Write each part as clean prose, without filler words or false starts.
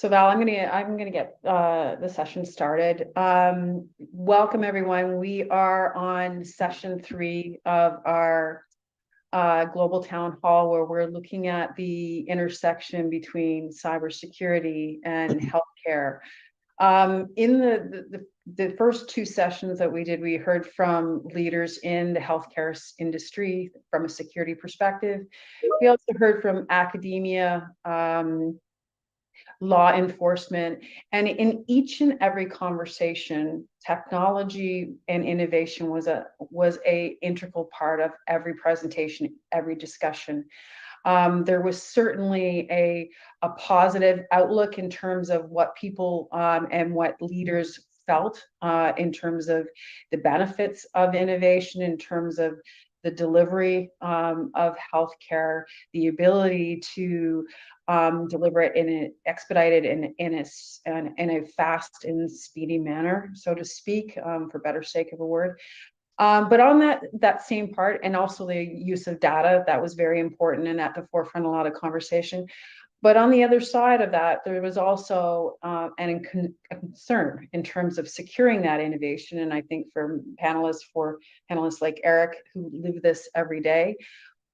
So Val, I'm gonna get the session started. Welcome everyone. We are on session 3 of our global town hall, where we're looking at the intersection between cybersecurity and healthcare. In the first 2 sessions that we did, we heard from leaders in the healthcare industry from a security perspective. We also heard from academia, law enforcement, and in each and every conversation, technology and innovation was a integral part of every presentation, every discussion. There was certainly a positive outlook in terms of what people and what leaders felt in terms of the benefits of innovation, in terms of the delivery of healthcare, the ability to deliver it in an expedited and in a fast and speedy manner, so to speak, for better sake of a word. But on that same part, and also the use of data, that was very important and at the forefront of a lot of conversation. But on the other side of that, there was also a concern in terms of securing that innovation. And I think for panelists like Erik, who live this every day,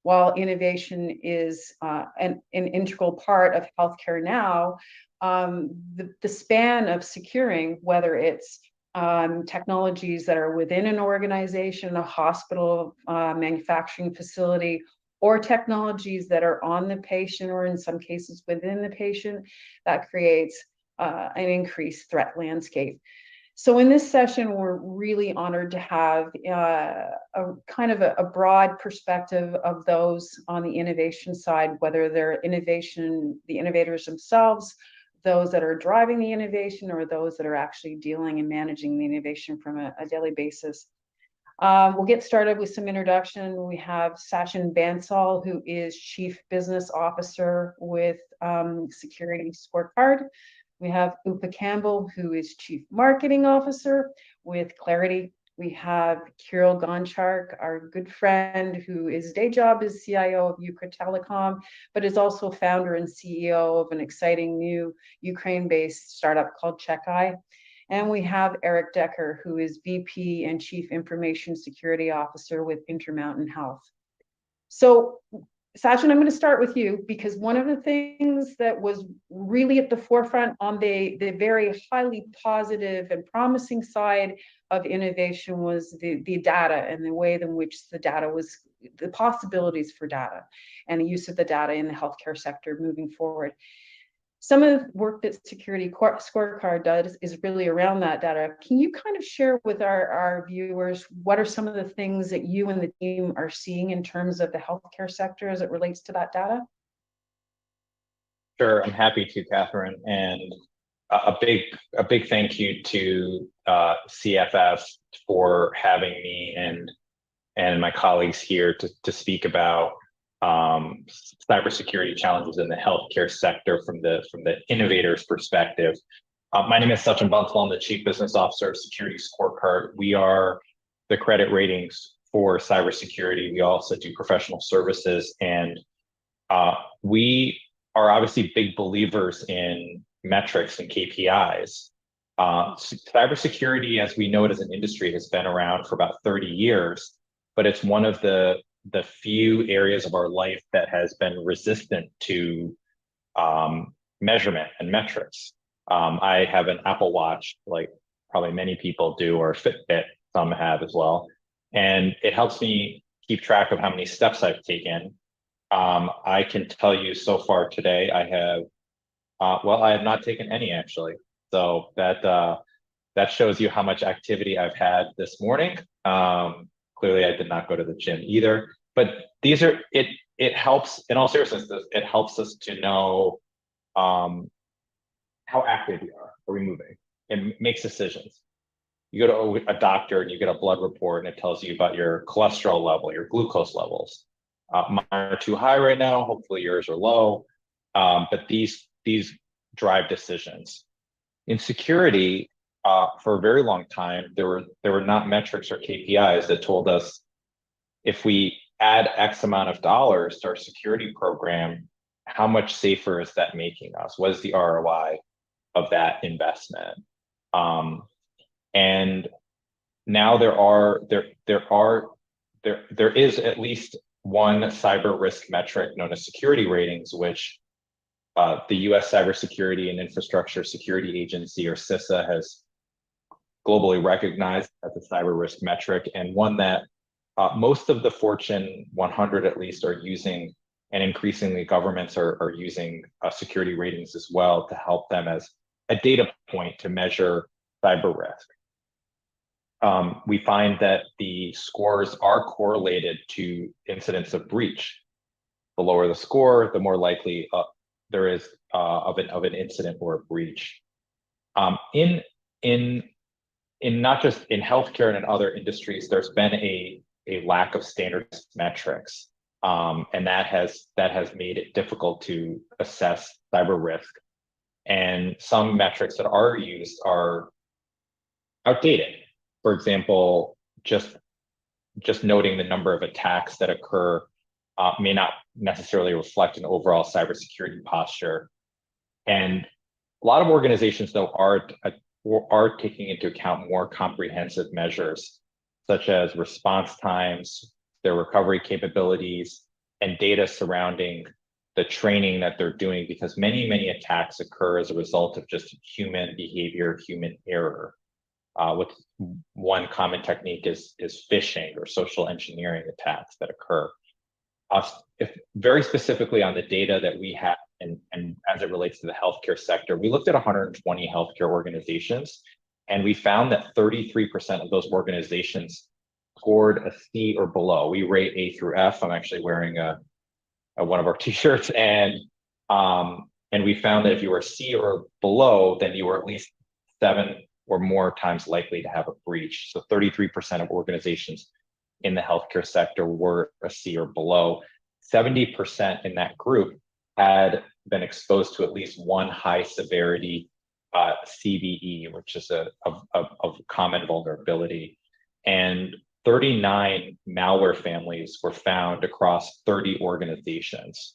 while innovation is an integral part of healthcare now, the span of securing, whether it's technologies that are within an organization, a hospital, manufacturing facility, or technologies that are on the patient, or in some cases within the patient, that creates an increased threat landscape. So in this session, we're really honored to have a kind of a broad perspective of those on the innovation side, whether they're the innovators themselves, those that are driving the innovation, or those that are actually dealing and managing the innovation from a daily basis. We'll get started with some introduction. We have Sachin Bansal, who is Chief Business Officer with Security Scorecard. We have Campbell, who is Chief Marketing Officer with Claroty. We have Kiril, Goncharuk, our good friend, who his day job is CIO of Ukraine Telecom, but is also founder and CEO of an exciting new Ukraine-based startup called Cheif. And we have Erik Decker, who is VP and Chief Information Security Officer with Intermountain Health. So, Sachin, I'm going to start with you, because one of the things that was really at the forefront on the very highly positive and promising side of innovation was the data, and the way in which the possibilities for data and the use of the data in the healthcare sector moving forward. Some of the work that Security Scorecard does is really around that data. Can you kind of share with our viewers what are some of the things that you and the team are seeing in terms of the healthcare sector as it relates to that data? Sure, I'm happy to, Catherine, and a big thank you to CFF for having me and my colleagues here to speak about cybersecurity challenges in the healthcare sector from the innovator's perspective. My name is Sachin Bansal. I'm the Chief Business Officer of Security Scorecard. We are the credit ratings for cybersecurity. We also do professional services, and we are obviously big believers in metrics and KPIs. Cybersecurity, as we know it as an industry, has been around for about 30 years, but it's one of the few areas of our life that has been resistant to measurement and metrics. I have an Apple Watch, like probably many people do, or Fitbit, some have as well. And it helps me keep track of how many steps I've taken. I can tell you so far today, I have not taken any, actually. So that shows you how much activity I've had this morning. Clearly, I did not go to the gym either. But it helps, in all seriousness, it helps us to know how active we are. Are we moving? It makes decisions. You go to a doctor and you get a blood report, and it tells you about your cholesterol level, your glucose levels. Mine are too high right now. Hopefully yours are low. But these drive decisions. In security, for a very long time, there were not metrics or KPIs that told us if we add X amount of dollars to our security program, how much safer is that making us? What is the ROI? that investment. And now there is at least one cyber risk metric known as security ratings, which the U.S. Cybersecurity and Infrastructure Security Agency, or CISA, has globally recognized as a cyber risk metric, and one that most of the Fortune 100 at least are using, and increasingly governments are using security ratings as well to help them as a data point to measure cyber risk. We find that the scores are correlated to incidents of breach. The lower the score, the more likely there is of an incident or a breach. In not just in healthcare and in other industries, there's been a lack of standardized metrics, and that has made it difficult to assess cyber risk. And some metrics that are used are outdated. For example, just noting the number of attacks that occur may not necessarily reflect an overall cybersecurity posture. And a lot of organizations, though, are taking into account more comprehensive measures, such as response times, their recovery capabilities, and data surrounding the training that they're doing, because many attacks occur as a result of just human behavior, human error. With one common technique is phishing or social engineering attacks that occur. If very specifically on the data that we have, and as it relates to the healthcare sector, we looked at 120 healthcare organizations, and we found that 33% of those organizations scored a C or below. We rate A through F. I'm actually wearing one of our t-shirts, and we found that if you were C or below, then you were at least 7 or more times likely to have a breach. So 33% of organizations in the healthcare sector were a C or below. 70% in that group had been exposed to at least one high severity CVE, which is a common vulnerability. And 39 malware families were found across 30 organizations.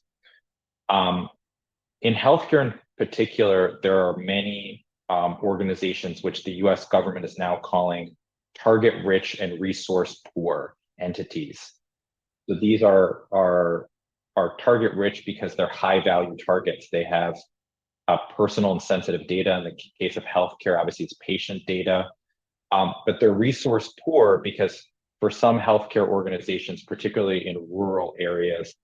In healthcare in particular, there are many organizations which the US government is now calling target-rich and resource-poor entities. So these are target-rich because they're high-value targets. They have personal and sensitive data. In the case of healthcare, obviously it's patient data, but they're resource-poor because for some healthcare organizations, particularly in rural areas,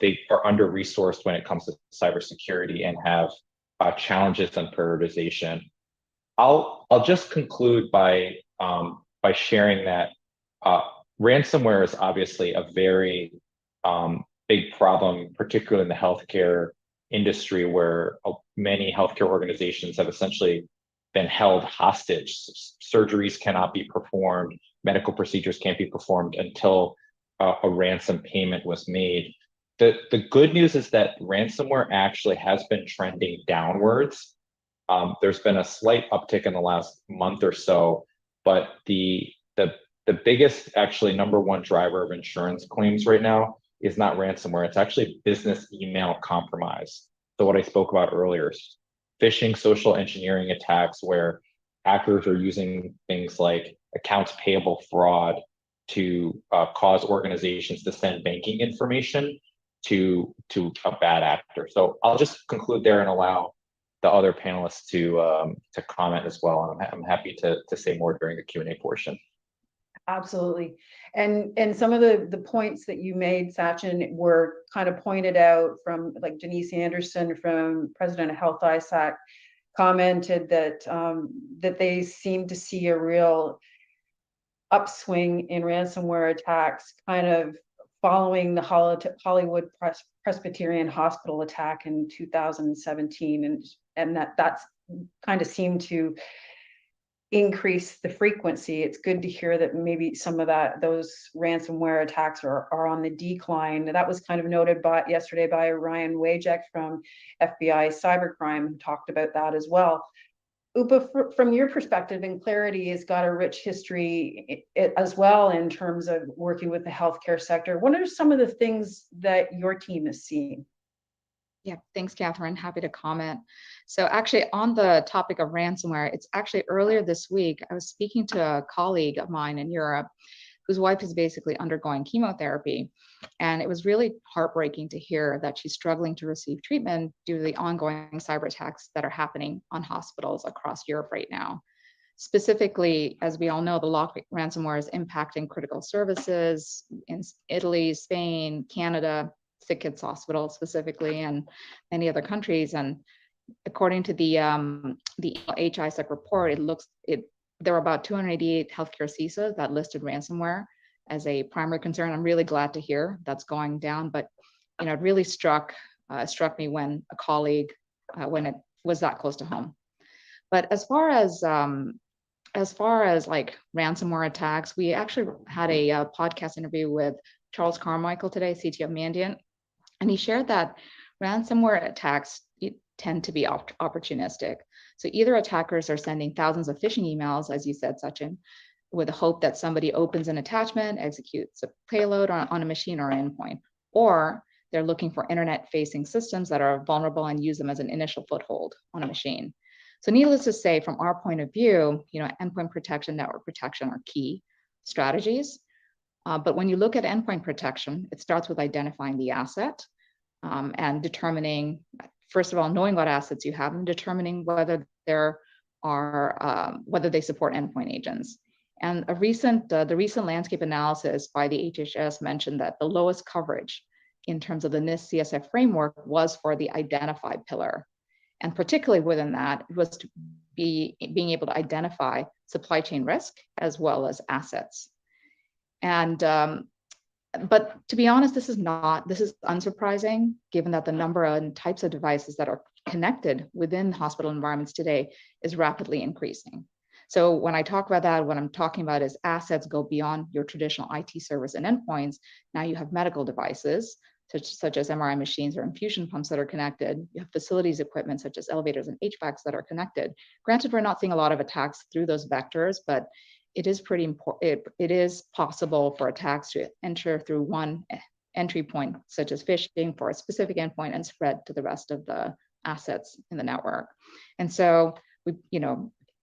they are under-resourced when it comes to cybersecurity and have challenges on prioritization. I'll just conclude by sharing that ransomware is obviously a very big problem, particularly in the healthcare industry, where many healthcare organizations have essentially been held hostage. Surgeries cannot be performed, medical procedures can't be performed until a ransom payment was made. The good news is that ransomware actually has been trending downwards. There's been a slight uptick in the last month or so, but the biggest, actually number one driver of insurance claims right now is not ransomware. It's actually business email compromise. So what I spoke about earlier, phishing, social engineering attacks, where hackers are using things like accounts payable fraud to cause organizations to send banking information to a bad actor. So I'll just conclude there and allow the other panelists to comment as well. And I'm happy to say more during the Q&A portion. Absolutely. And some of the points that you made, Sachin, were kind of pointed out from, like, Denise Anderson from President of Health ISAC commented that that they seem to see a real upswing in ransomware attacks, kind of following the Hollywood Presbyterian Hospital attack in 2017, and that's kind of seemed to increase the frequency. It's good to hear that maybe some of those ransomware attacks are on the decline. That was kind of noted yesterday by Ryan Wajek from FBI Cybercrime, who talked about that as well. Upa, from your perspective, and Claroty has got a rich history as well in terms of working with the healthcare sector. What are some of the things that your team is seeing? Yeah, thanks, Catherine. Happy to comment. So actually on the topic of ransomware, it's actually earlier this week, I was speaking to a colleague of mine in Europe whose wife is basically undergoing chemotherapy. And it was really heartbreaking to hear that she's struggling to receive treatment due to the ongoing cyber attacks that are happening on hospitals across Europe right now. Specifically, as we all know, the Lockbit ransomware is impacting critical services in Italy, Spain, Canada, sick kids hospital specifically, and many other countries. And according to the HISEC report, there were about 288 healthcare CISOs that listed ransomware as a primary concern. I'm really glad to hear that's going down, but it really struck me when a colleague, when it was that close to home. But as far as like ransomware attacks, we actually had a podcast interview with Charles Carmichael today, CTO of Mandiant, and he shared that ransomware attacks tend to be opportunistic. So either attackers are sending thousands of phishing emails, as you said, Sachin, with the hope that somebody opens an attachment, executes a payload on a machine or an endpoint, or they're looking for internet-facing systems that are vulnerable and use them as an initial foothold on a machine. So needless to say, from our point of view, endpoint protection, network protection are key strategies. But when you look at endpoint protection, it starts with identifying the asset and determining, first of all, knowing what assets you have and determining whether whether they support endpoint agents. And the recent landscape analysis by the HHS mentioned that the lowest coverage in terms of the NIST CSF framework was for the identified pillar. And particularly within that, it was to being able to identify supply chain risk as well as assets. And but to be honest, this is unsurprising, given that the number and types of devices that are connected within hospital environments today is rapidly increasing. So when I talk about that, what I'm talking about is assets go beyond your traditional IT servers and endpoints. Now you have medical devices, such as MRI machines or infusion pumps that are connected. You have facilities equipment, such as elevators and HVACs that are connected. Granted, we're not seeing a lot of attacks through those vectors, but it is pretty important. It is possible for attacks to enter through one entry point, such as phishing for a specific endpoint, and spread to the rest of the assets in the network. And so,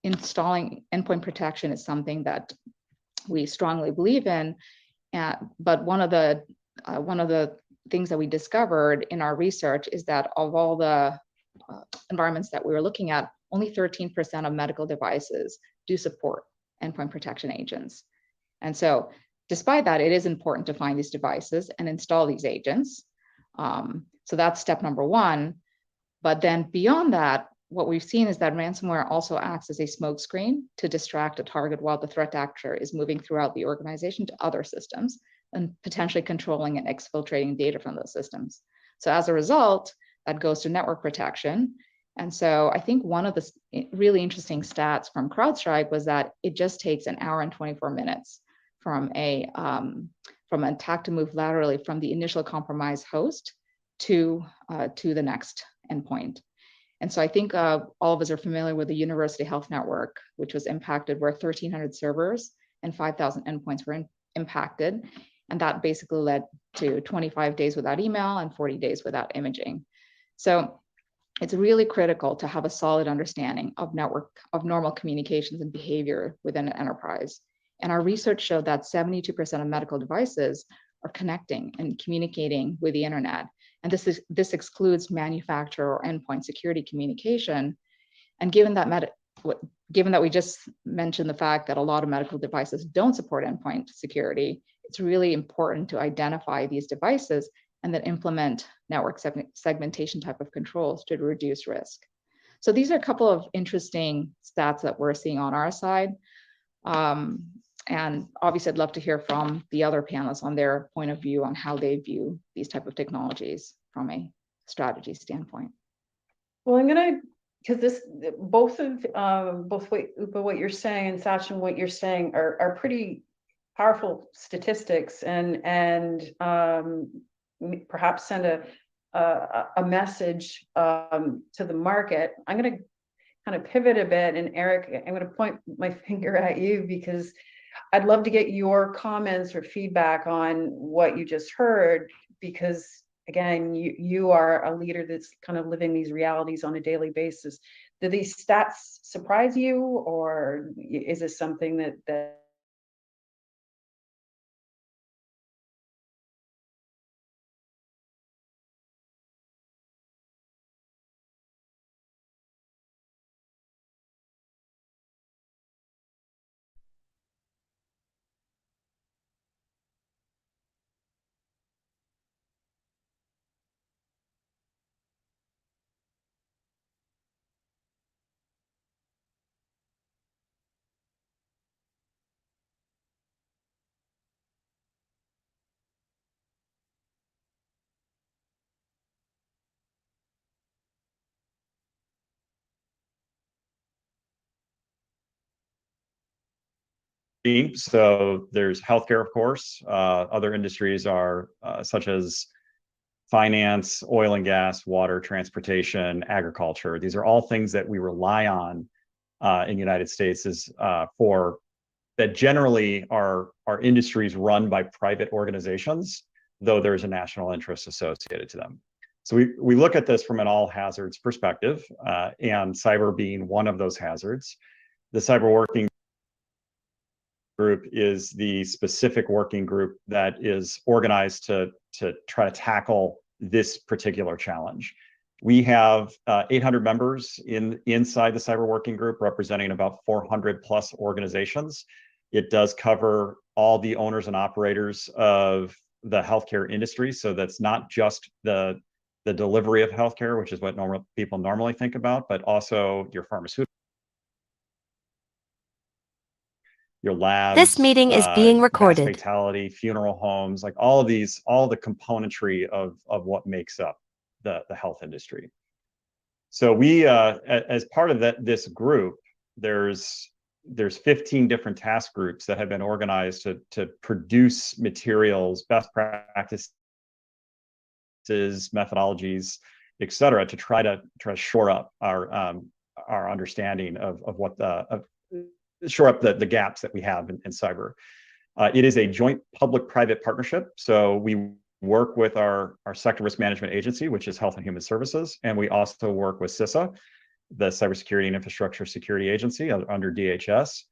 installing endpoint protection is something that we strongly believe in. But one of the things that we discovered in our research is that of all the environments that we were looking at, only 13% of medical devices do support endpoint protection agents. And so despite that, it is important to find these devices and install these agents. So that's step number one. But then beyond that, what we've seen is that ransomware also acts as a smokescreen to distract a target while the threat actor is moving throughout the organization to other systems and potentially controlling and exfiltrating data from those systems. So as a result, that goes to network protection. And so I think one of the really interesting stats from CrowdStrike was that it just takes an hour and 24 minutes from an attack to move laterally from the initial compromised host to the next endpoint. And so I think all of us are familiar with the University Health Network, which was impacted, where 1,300 servers and 5,000 endpoints were impacted. And that basically led to 25 days without email and 40 days without imaging. So it's really critical to have a solid understanding of normal communications and behavior within an enterprise. And our research showed that 72% of medical devices are connecting and communicating with the internet. And this excludes manufacturer or endpoint security communication. And given that we just mentioned the fact that a lot of medical devices don't support endpoint security, it's really important to identify these devices and then implement network segmentation type of controls to reduce risk. So these are a couple of interesting stats that we're seeing on our side. And obviously I'd love to hear from the other panelists on their point of view on how they view these type of technologies from a strategy standpoint. Well, I'm gonna, because this, both what you're saying and Sachin, what you're saying are pretty powerful statistics and perhaps send a message to the market. I'm going to kind of pivot a bit, and Erik, I'm going to point my finger at you because I'd love to get your comments or feedback on what you just heard, because again, you are a leader that's kind of living these realities on a daily basis. Do these stats surprise you, or is this something that So there's healthcare, of course. Other industries are such as finance, oil and gas, water, transportation, agriculture. These are all things that we rely on in the United States for that generally are industries run by private organizations, though there's a national interest associated to them. So we look at this from an all hazards perspective, and cyber being one of those hazards. The cyber working group is the specific working group that is organized to try to tackle this particular challenge. We have 800 members inside the cyber working group, representing about 400 plus organizations. It does cover all the owners and operators of the healthcare industry. So that's not just the delivery of healthcare, which is what people normally think about, but also your pharmaceutical, your labs. This meeting is being recorded. Mass fatality, funeral homes, like all of these, all the componentry of what makes up the health industry. So we, as part of this group, there's 15 different task groups that have been organized to produce materials, best practices, methodologies, et cetera, to try to shore up our understanding of what shore up the gaps that we have in cyber. It is a joint public-private partnership. So we work with our sector risk management agency, which is Health and Human Services, and we also work with CISO, the Cybersecurity and Infrastructure Security Agency under DHS.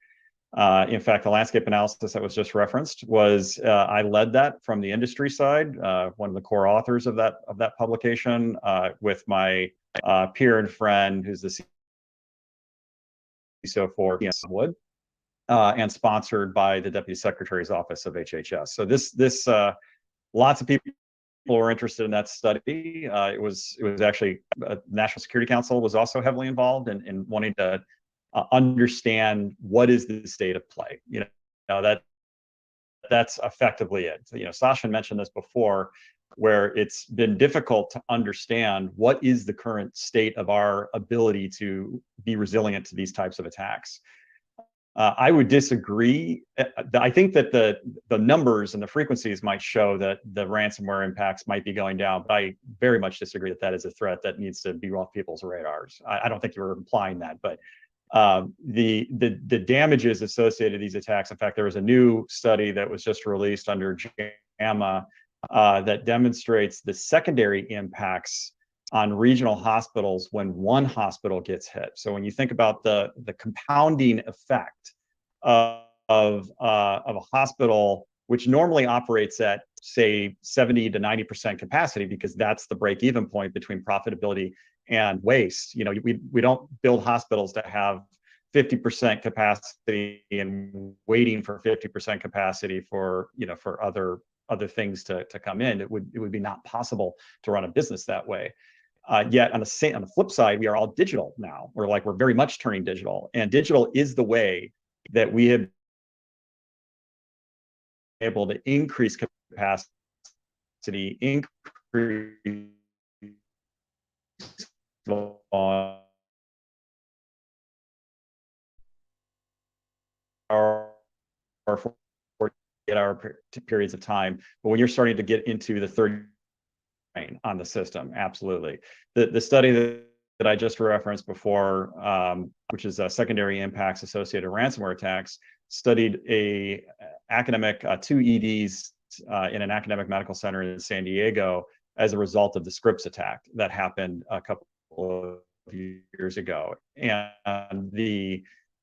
In fact, the landscape analysis that was just referenced was I led that from the industry side, one of the core authors of that publication, with my peer and friend, who's the CISO for Wood, and sponsored by the Deputy Secretary's Office of HHS. So this lots of people were interested in that study. It was actually National Security Council was also heavily involved in wanting to understand what is the state of play. That's effectively it. So, Sachin mentioned this before, where it's been difficult to understand what is the current state of our ability to be resilient to these types of attacks. I would disagree. I think that the numbers and the frequencies might show that the ransomware impacts might be going down, but I very much disagree that is a threat that needs to be off people's radars. I don't think you were implying that, but the damages associated with these attacks. In fact, there was a new study that was just released under JAMA that demonstrates the secondary impacts on regional hospitals when one hospital gets hit. So when you think about the compounding effect of a hospital, which normally operates at, say, 70 to 90% capacity, because that's the break-even point between profitability and waste. We don't build hospitals to have 50% capacity and waiting for 50% capacity for other things to come in. It would be not possible to run a business that way. Yet on the flip side, we are all digital now. We're very much turning digital, and digital is the way that we have been able to increase capacity, increase our 48-hour periods of time. But when you're starting to get into the 30 on the system, absolutely. The study that I just referenced before, which is secondary impacts associated with ransomware attacks, studied two EDs in an academic medical center in San Diego as a result of the Scripps attack that happened a couple of years ago. And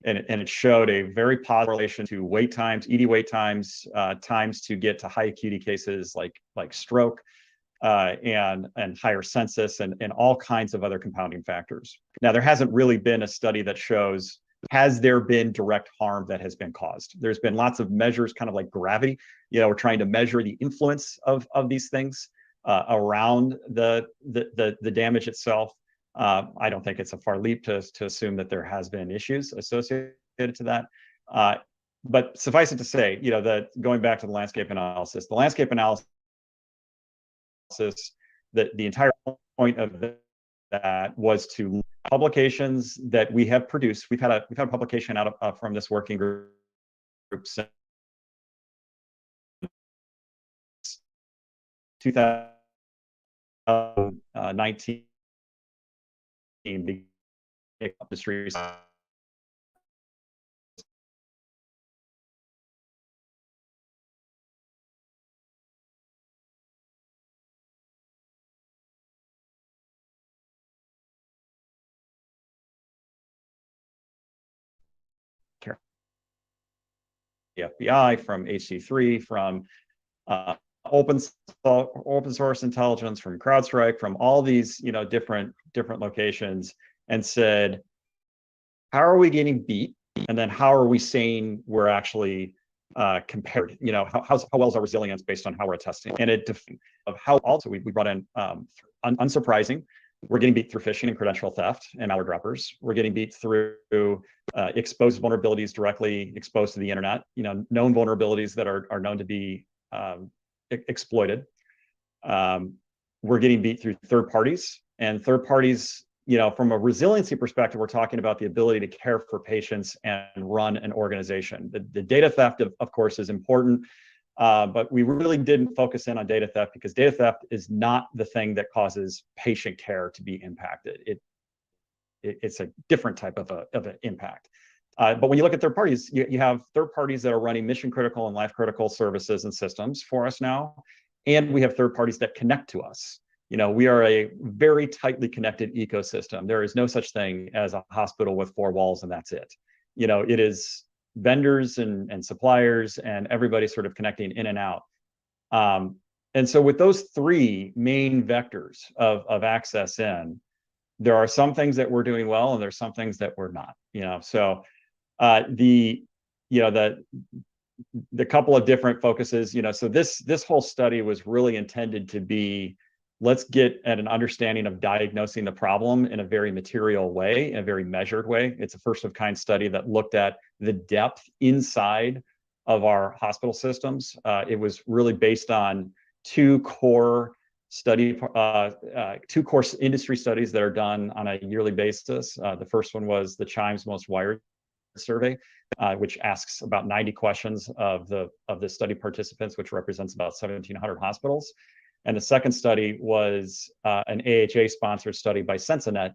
it showed a very positive relation to wait times, ED wait times, times to get to high acuity cases like stroke, and higher census, and all kinds of other compounding factors. Now, there hasn't really been a study that shows, has there been direct harm that has been caused? There's been lots of measures, kind of like gravity. We're trying to measure the influence of these things around the damage itself. I don't think it's a far leap to assume that there has been issues associated to that. But suffice it to say, that going back to the landscape analysis, that the entire point of that was to publications that we have produced. We've had a publication out of from this working group since 2019. Industries. The FBI, from HC3, from open source intelligence, from CrowdStrike, from all these different locations, and said, how are we getting beat, and then how are we saying we're actually compared? How well is our resilience based on how we're testing? And of how also we brought in unsurprising, we're getting beat through phishing and credential theft and malware droppers. We're getting beat through exposed vulnerabilities directly exposed to the internet. Known vulnerabilities that are known to be exploited. We're getting beat through third parties, and third parties, from a resiliency perspective, we're talking about the ability to care for patients and run an organization. The data theft, of course, is important, but we really didn't focus in on data theft because data theft is not the thing that causes patient care to be impacted. It's a different type of an impact. But when you look at third parties, you have third parties that are running mission critical and life critical services and systems for us now. And we have third parties that connect to us. We are a very tightly connected ecosystem. There is no such thing as a hospital with four walls and that's it. It is vendors and suppliers and everybody sort of connecting in and out. And so with those three main vectors of access in, there are some things that we're doing well and there's some things that we're not. So the couple of different focuses, so this whole study was really intended to be, let's get at an understanding of diagnosing the problem in a very material way, in a very measured way. It's a first of kind study that looked at the depth inside of our hospital systems. It was really based on two core industry studies that are done on a yearly basis. The first one was the Chimes Most Wired survey, which asks about 90 questions of the study participants, which represents about 1,700 hospitals. And the second study was an AHA-sponsored study by Sensinet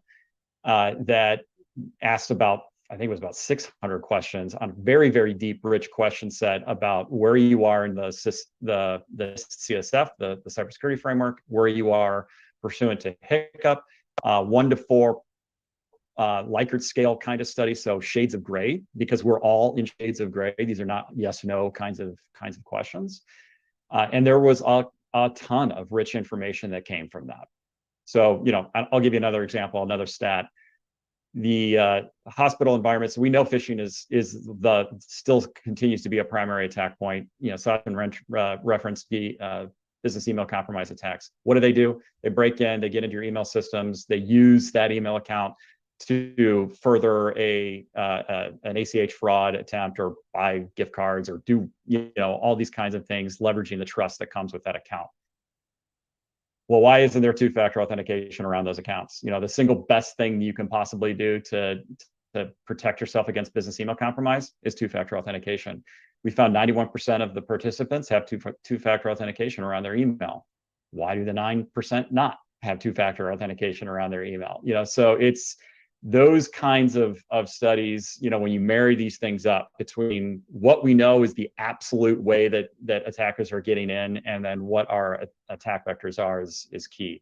that asked about, I think it was about 600 questions on a very, very deep, rich question set about where you are in the CSF, the cybersecurity framework, where you are pursuant to HICCUP, 1 to 4 Likert scale kind of study, so shades of gray, because we're all in shades of gray. These are not yes/no kinds of questions, and there was a ton of rich information that came from that. So, I'll give you another example, another stat. The hospital environments, we know phishing still continues to be a primary attack point. Sachin referenced the business email compromise attacks. What do? They break in, they get into your email systems, they use that email account to further an ACH fraud attempt, or buy gift cards, or do all these kinds of things, leveraging the trust that comes with that account. Well, why isn't there two-factor authentication around those accounts? The single best thing you can possibly do to protect yourself against business email compromise is two-factor authentication. We found 91% of the participants have two-factor authentication around their email. Why do the 9% not have two-factor authentication around their email? So those kinds of studies, when you marry these things up between what we know is the absolute way that attackers are getting in, and then what our attack vectors are is key.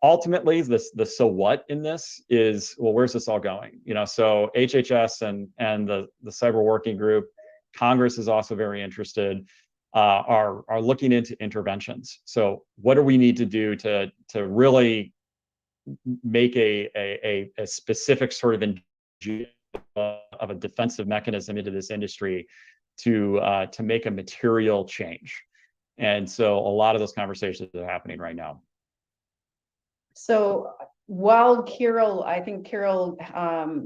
Ultimately, the so what in this is, well, where's this all going? So HHS and the cyber working group, Congress is also very interested, are looking into interventions. So what do we need to do to really make a specific sort of a defensive mechanism into this industry to make a material change? And so a lot of those conversations are happening right now. So while I think Kiril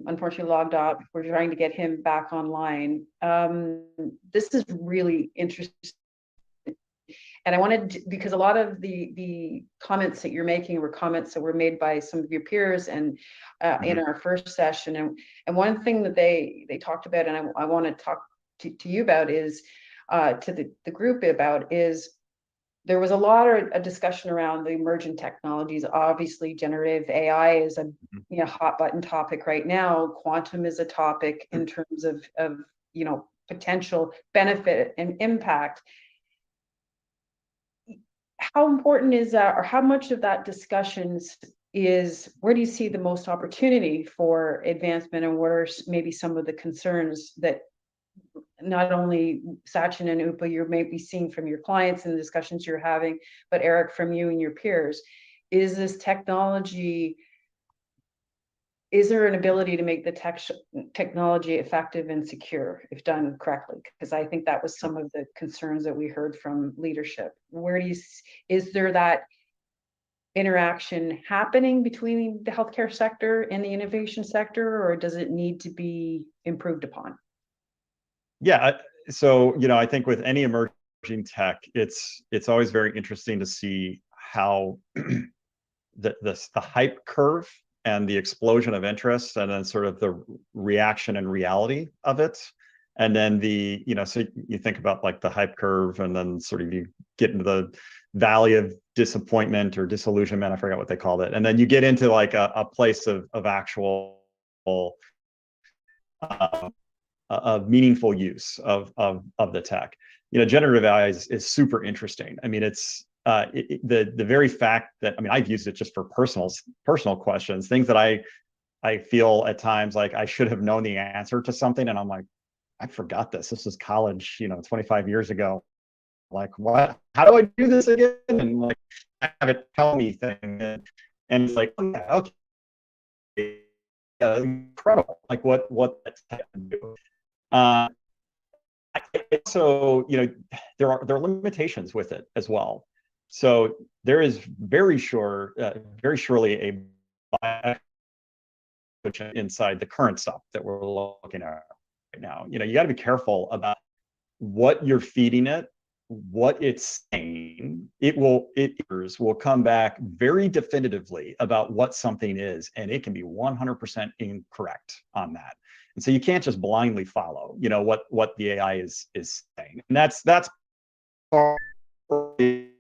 unfortunately logged off, we're trying to get him back online. This is really interesting. And I wanted to, because a lot of the comments that you're making were comments that were made by some of your peers and in our first session. And one thing that they talked about, and I want to talk to you about is, to the group about, is there was a lot of discussion around the emerging technologies. Obviously, generative AI is a hot button topic right now. Quantum is a topic in terms of potential benefit and impact. How important is that, or how much of that discussion is, where do you see the most opportunity for advancement, and what are maybe some of the concerns that not only Sachin and Upa, you may be seeing from your clients and the discussions you're having, but Erik, from you and your peers? Is this technology, is there an ability to make the technology effective and secure if done correctly? Because I think that was some of the concerns that we heard from leadership. Is there that interaction happening between the healthcare sector and the innovation sector, or does it need to be improved upon? Yeah, so I think with any emerging tech, it's always very interesting to see how the hype curve and the explosion of interest, and then sort of the reaction and reality of it, and then so you think about like the hype curve, and then sort of you get into the valley of disappointment or disillusionment, I forgot what they called it, and then you get into like a place of actual of meaningful use of the tech. Generative AI is super interesting. I mean, it's the very fact that, I've used it just for personal questions, things that I feel at times like I should have known the answer to something, and I'm like, I forgot this. This was college, 25 years ago. Like, what? How do I do this again? And like, I have it tell me things, and it's like, okay, incredible. Like, what that tech can do. So there are limitations with it as well. So there is very surely a bias inside the current stuff that we're looking at right now. You got to be careful about what you're feeding it, what it's saying. It will come back very definitively about what something is, and it can be 100% incorrect on that. And so you can't just blindly follow, what the AI is saying. And that's part of the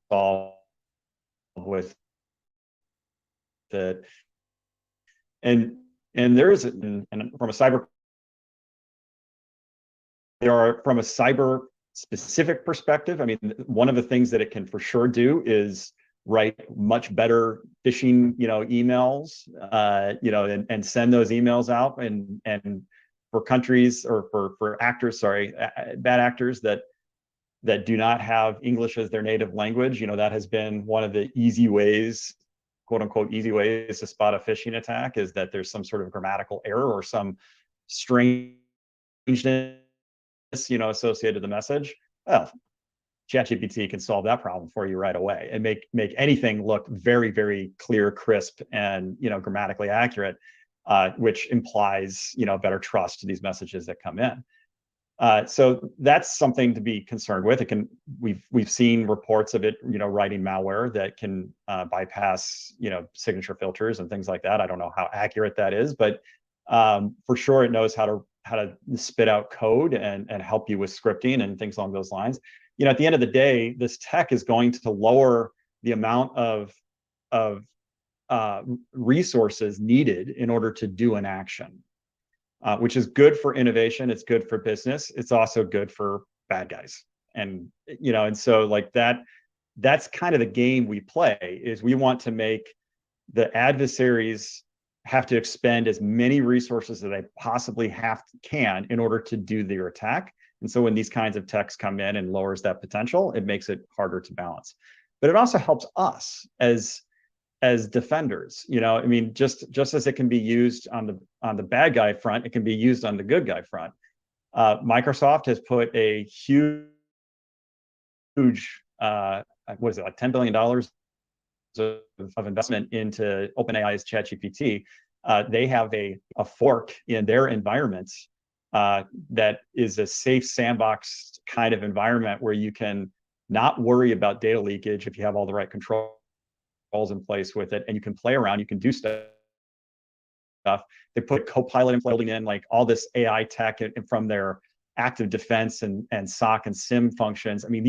solve with that. And there is, and from a cyber specific perspective, one of the things that it can for sure do is write much better phishing, emails, and send those emails out, and for countries, or for actors, bad actors that do not have English as their native language, that has been one of the easy ways, quote unquote, easy ways to spot a phishing attack, is that there's some sort of grammatical error or some strangeness, associated with the message. Well, ChatGPT can solve that problem for you right away and make anything look very, very clear, crisp, and grammatically accurate, which implies better trust to these messages that come in. So that's something to be concerned with. We've seen reports of it, writing malware that can bypass, signature filters and things like that. I don't know how accurate that is, but for sure it knows how to spit out code and help you with scripting and things along those lines. At the end of the day, this tech is going to lower the amount of resources needed in order to do an action. Which is good for innovation. It's good for business. It's also good for bad guys. And, and so like that's kind of the game we play, is we want to make the adversaries have to expend as many resources as they possibly can in order to do their attack. And so when these kinds of techs come in and lowers that potential, it makes it harder to balance. But it also helps us as defenders, just as it can be used on the bad guy front, it can be used on the good guy front. Microsoft has put a huge, what is it, like $10 billion of investment into OpenAI's ChatGPT. They have a fork in their environment that is a safe sandbox kind of environment where you can not worry about data leakage if you have all the right controls in place with it, and you can play around, you can do stuff. They put Copilot and building in like all this AI tech from their active defense and SOC and SIM functions. I mean,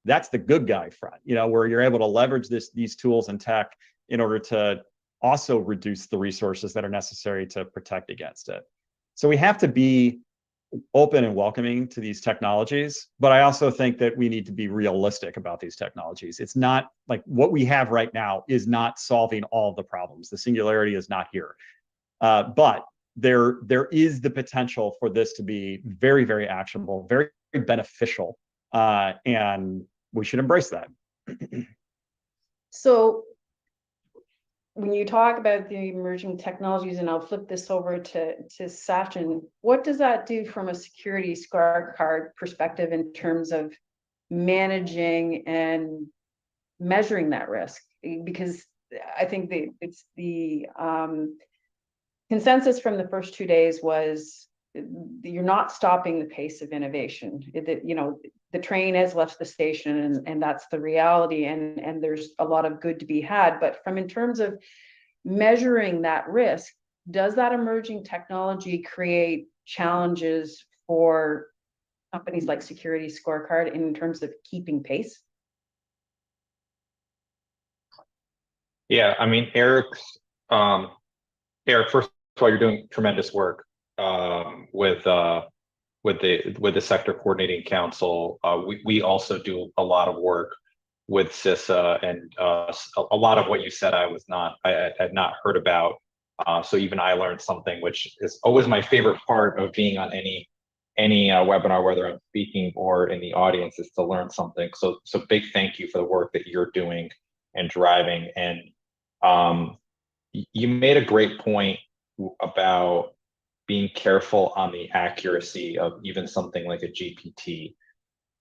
that's the good guy front, where you're able to leverage these tools and tech in order to also reduce the resources that are necessary to protect against it. So we have to be open and welcoming to these technologies, but I also think that we need to be realistic about these technologies. It's not like what we have right now is not solving all the problems. The singularity is not here, but there is the potential for this to be very, very actionable, very beneficial, and we should embrace that. So when you talk about the emerging technologies, and I'll flip this over to Sachin, what does that do from a security scorecard perspective in terms of managing and measuring that risk? Because I think it's the consensus from the first 2 days was you're not stopping the pace of innovation. The train has left the station, and that's the reality, and there's a lot of good to be had. But in terms of measuring that risk, does that emerging technology create challenges for companies like Security Scorecard in terms of keeping pace? Yeah, I mean, Erik, first of all, you're doing tremendous work with the Sector Coordinating Council. We also do a lot of work with CISA, and a lot of what you said I had not heard about. So even I learned something, which is always my favorite part of being on any webinar, whether I'm speaking or in the audience, is to learn something. So big thank you for the work that you're doing and driving. And you made a great point about being careful on the accuracy of even something like a GPT.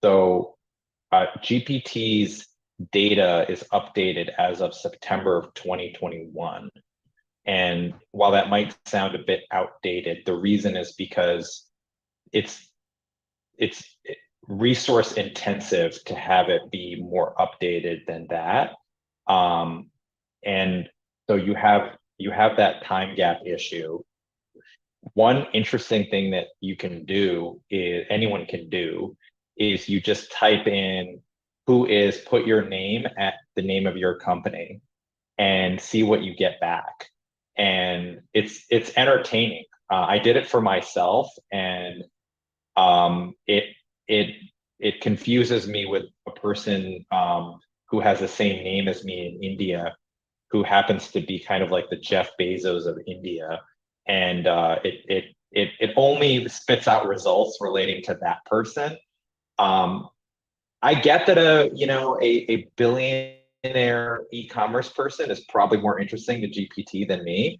So GPT's data is updated as of September of 2021. And while that might sound a bit outdated, the reason is because it's resource intensive to have it be more updated than that. And so you have that time gap issue. One interesting thing that anyone can do is you just type in put your name at the name of your company and see what you get back. And it's entertaining. I did it for myself, and it confuses me with a person who has the same name as me in India, who happens to be kind of like the Jeff Bezos of India. And it only spits out results relating to that person. I get that a billionaire e-commerce person is probably more interesting to GPT than me.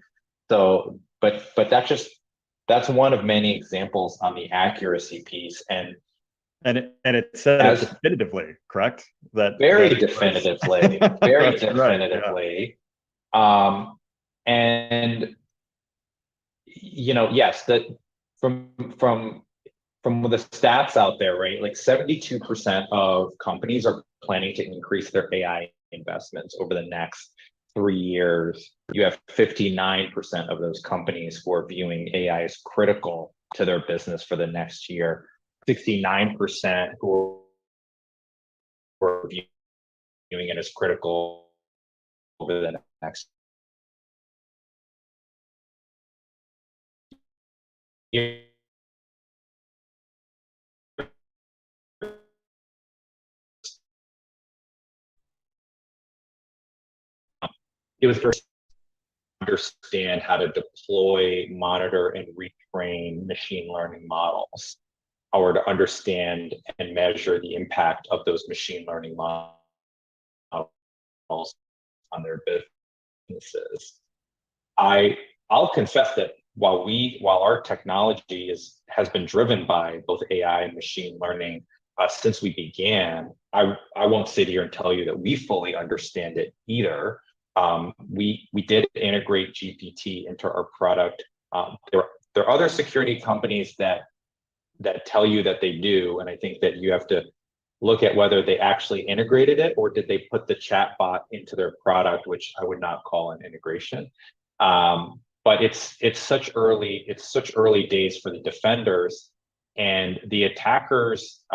So, but that's one of many examples on the accuracy piece. And it said it definitively, correct? Very definitively. Right, yeah. And yes, that from from the stats out there, right? Like 72% of companies are planning to increase their AI investments over the next 3 years. You have 59% of those companies who are viewing AI as critical to their business for the next year. 69% who are viewing it as critical over the next year. It was first understand how to deploy, monitor, and retrain machine learning models, or to understand and measure the impact of those machine learning models on their businesses. I'll confess that while our technology has been driven by both AI and machine learning since we began, I won't sit here and tell you that we fully understand it either. We did integrate GPT into our product. There are other security companies that tell you that they do, and I think that you have to look at whether they actually integrated it or did they put the chat bot into their product, which I would not call an integration. But it's such early days for the defenders, and the attackers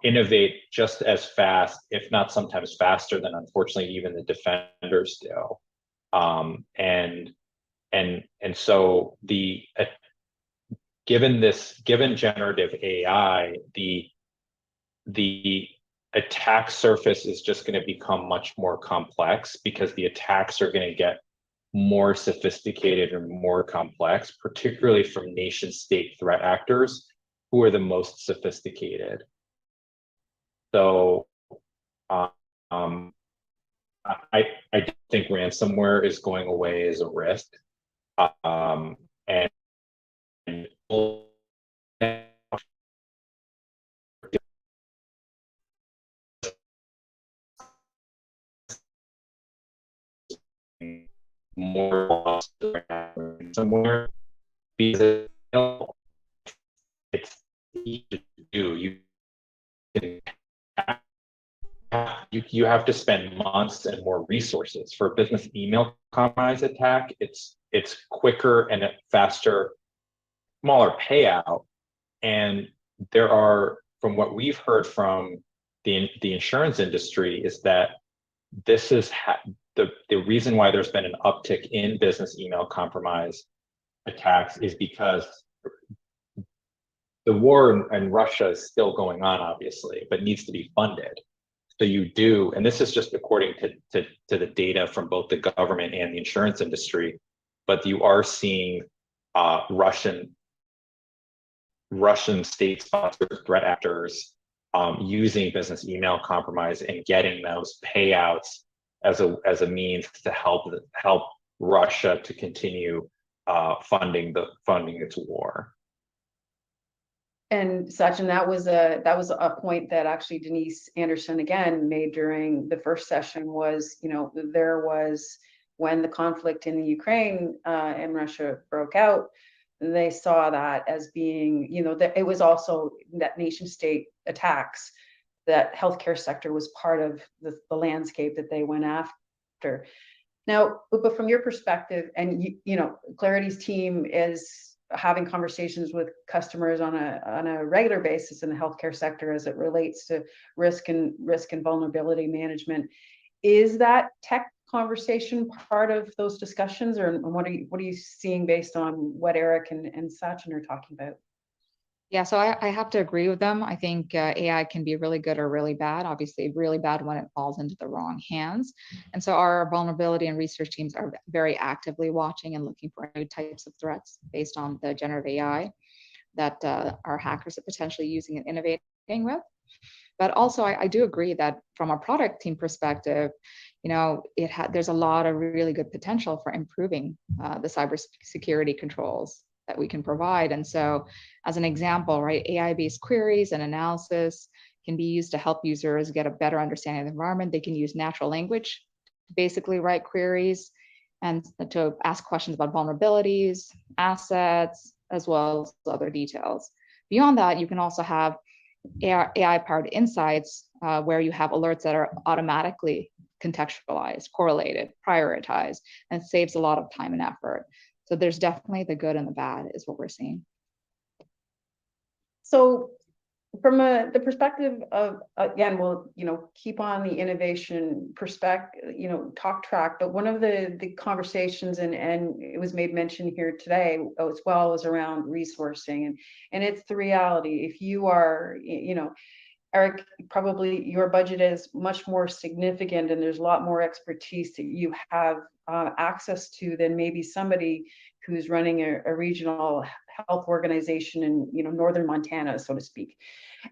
innovate just as fast, if not sometimes faster than, unfortunately, even the defenders do. And so given generative AI, the attack surface is just going to become much more complex because the attacks are going to get more sophisticated and more complex, particularly from nation state threat actors who are the most sophisticated. So I think ransomware is going away as a risk. And more somewhere because it's easy to do. You have to spend months and more resources for a business email compromise attack. It's quicker and faster, smaller payout. And there are, from what we've heard from the insurance industry, is that this is the reason why there's been an uptick in business email compromise attacks is because the war in Russia is still going on, obviously, but needs to be funded. So you do, and this is just according to the data from both the government and the insurance industry, but you are seeing Russian state-sponsored threat actors using business email compromise and getting those payouts as a means to help Russia to continue funding its war. And Sachin, that was a point that actually Denise Anderson again made during the first session was, there was, when the conflict in the Ukraine and Russia broke out, they saw that as being, that it was also that nation state attacks, that healthcare sector was part of the landscape that they went after. Now, Upa, from your perspective, and Claroty's team is having conversations with customers on a regular basis in the healthcare sector as it relates to risk and vulnerability management. Is that tech conversation part of those discussions, or what are you seeing based on what Erik and Sachin are talking about? Yeah, so I have to agree with them. I think AI can be really good or really bad. Obviously, really bad when it falls into the wrong hands. And so our vulnerability and research teams are very actively watching and looking for new types of threats based on the generative AI that our hackers are potentially using and innovating with. But also, I do agree that from a product team perspective, there's a lot of really good potential for improving the cybersecurity controls that we can provide. And so as an example, right, AI-based queries and analysis can be used to help users get a better understanding of the environment. They can use natural language to basically write queries and to ask questions about vulnerabilities, assets, as well as other details. Beyond that, you can also have AI-powered insights where you have alerts that are automatically contextualized, correlated, prioritized, and saves a lot of time and effort. So there's definitely the good and the bad is what we're seeing. So from the perspective of, again, we'll, keep on the innovation perspective, talk track, but one of the conversations, and it was made mention here today as well, was around resourcing. And it's the reality. If you are, Erik, probably your budget is much more significant and there's a lot more expertise that you have access to than maybe somebody who's running a regional health organization in northern Montana, so to speak.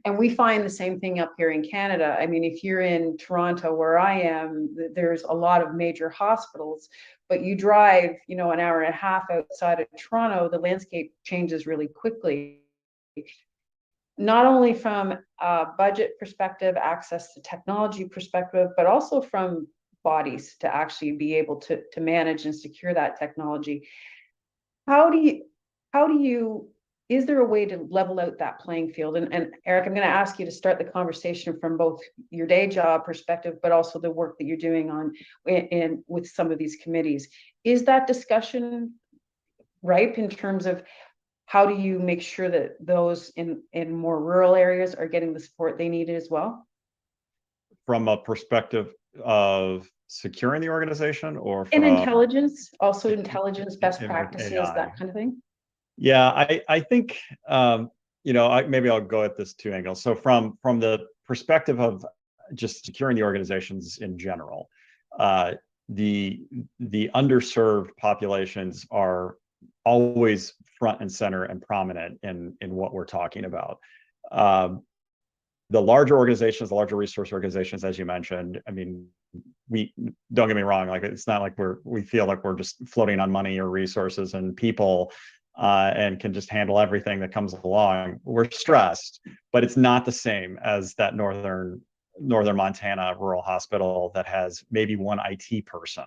And we find the same thing up here in Canada. I mean, if you're in Toronto, where I am, there's a lot of major hospitals, but you drive, an hour and a half outside of Toronto, the landscape changes really quickly. Not only from a budget perspective, access to technology perspective, but also from bodies to actually be able to manage and secure that technology. How do you, is there a way to level out that playing field? And Erik, I'm going to ask you to start the conversation from both your day job perspective, but also the work that you're doing with some of these committees. Is that discussion ripe in terms of how do you make sure that those in more rural areas are getting the support they need as well? From a perspective of securing the organization, or from intelligence, also intelligence, best practices, AI. that kind of thing? Yeah, I think, maybe I'll go at this two angles. So from the perspective of just securing the organizations in general, the underserved populations are always front and center and prominent in what we're talking about. The larger organizations, the larger resource organizations, as you mentioned, I mean, we don't get me wrong, like it's not like we feel like we're just floating on money or resources and people and can just handle everything that comes along. We're stressed, but it's not the same as that northern Montana rural hospital that has maybe one IT person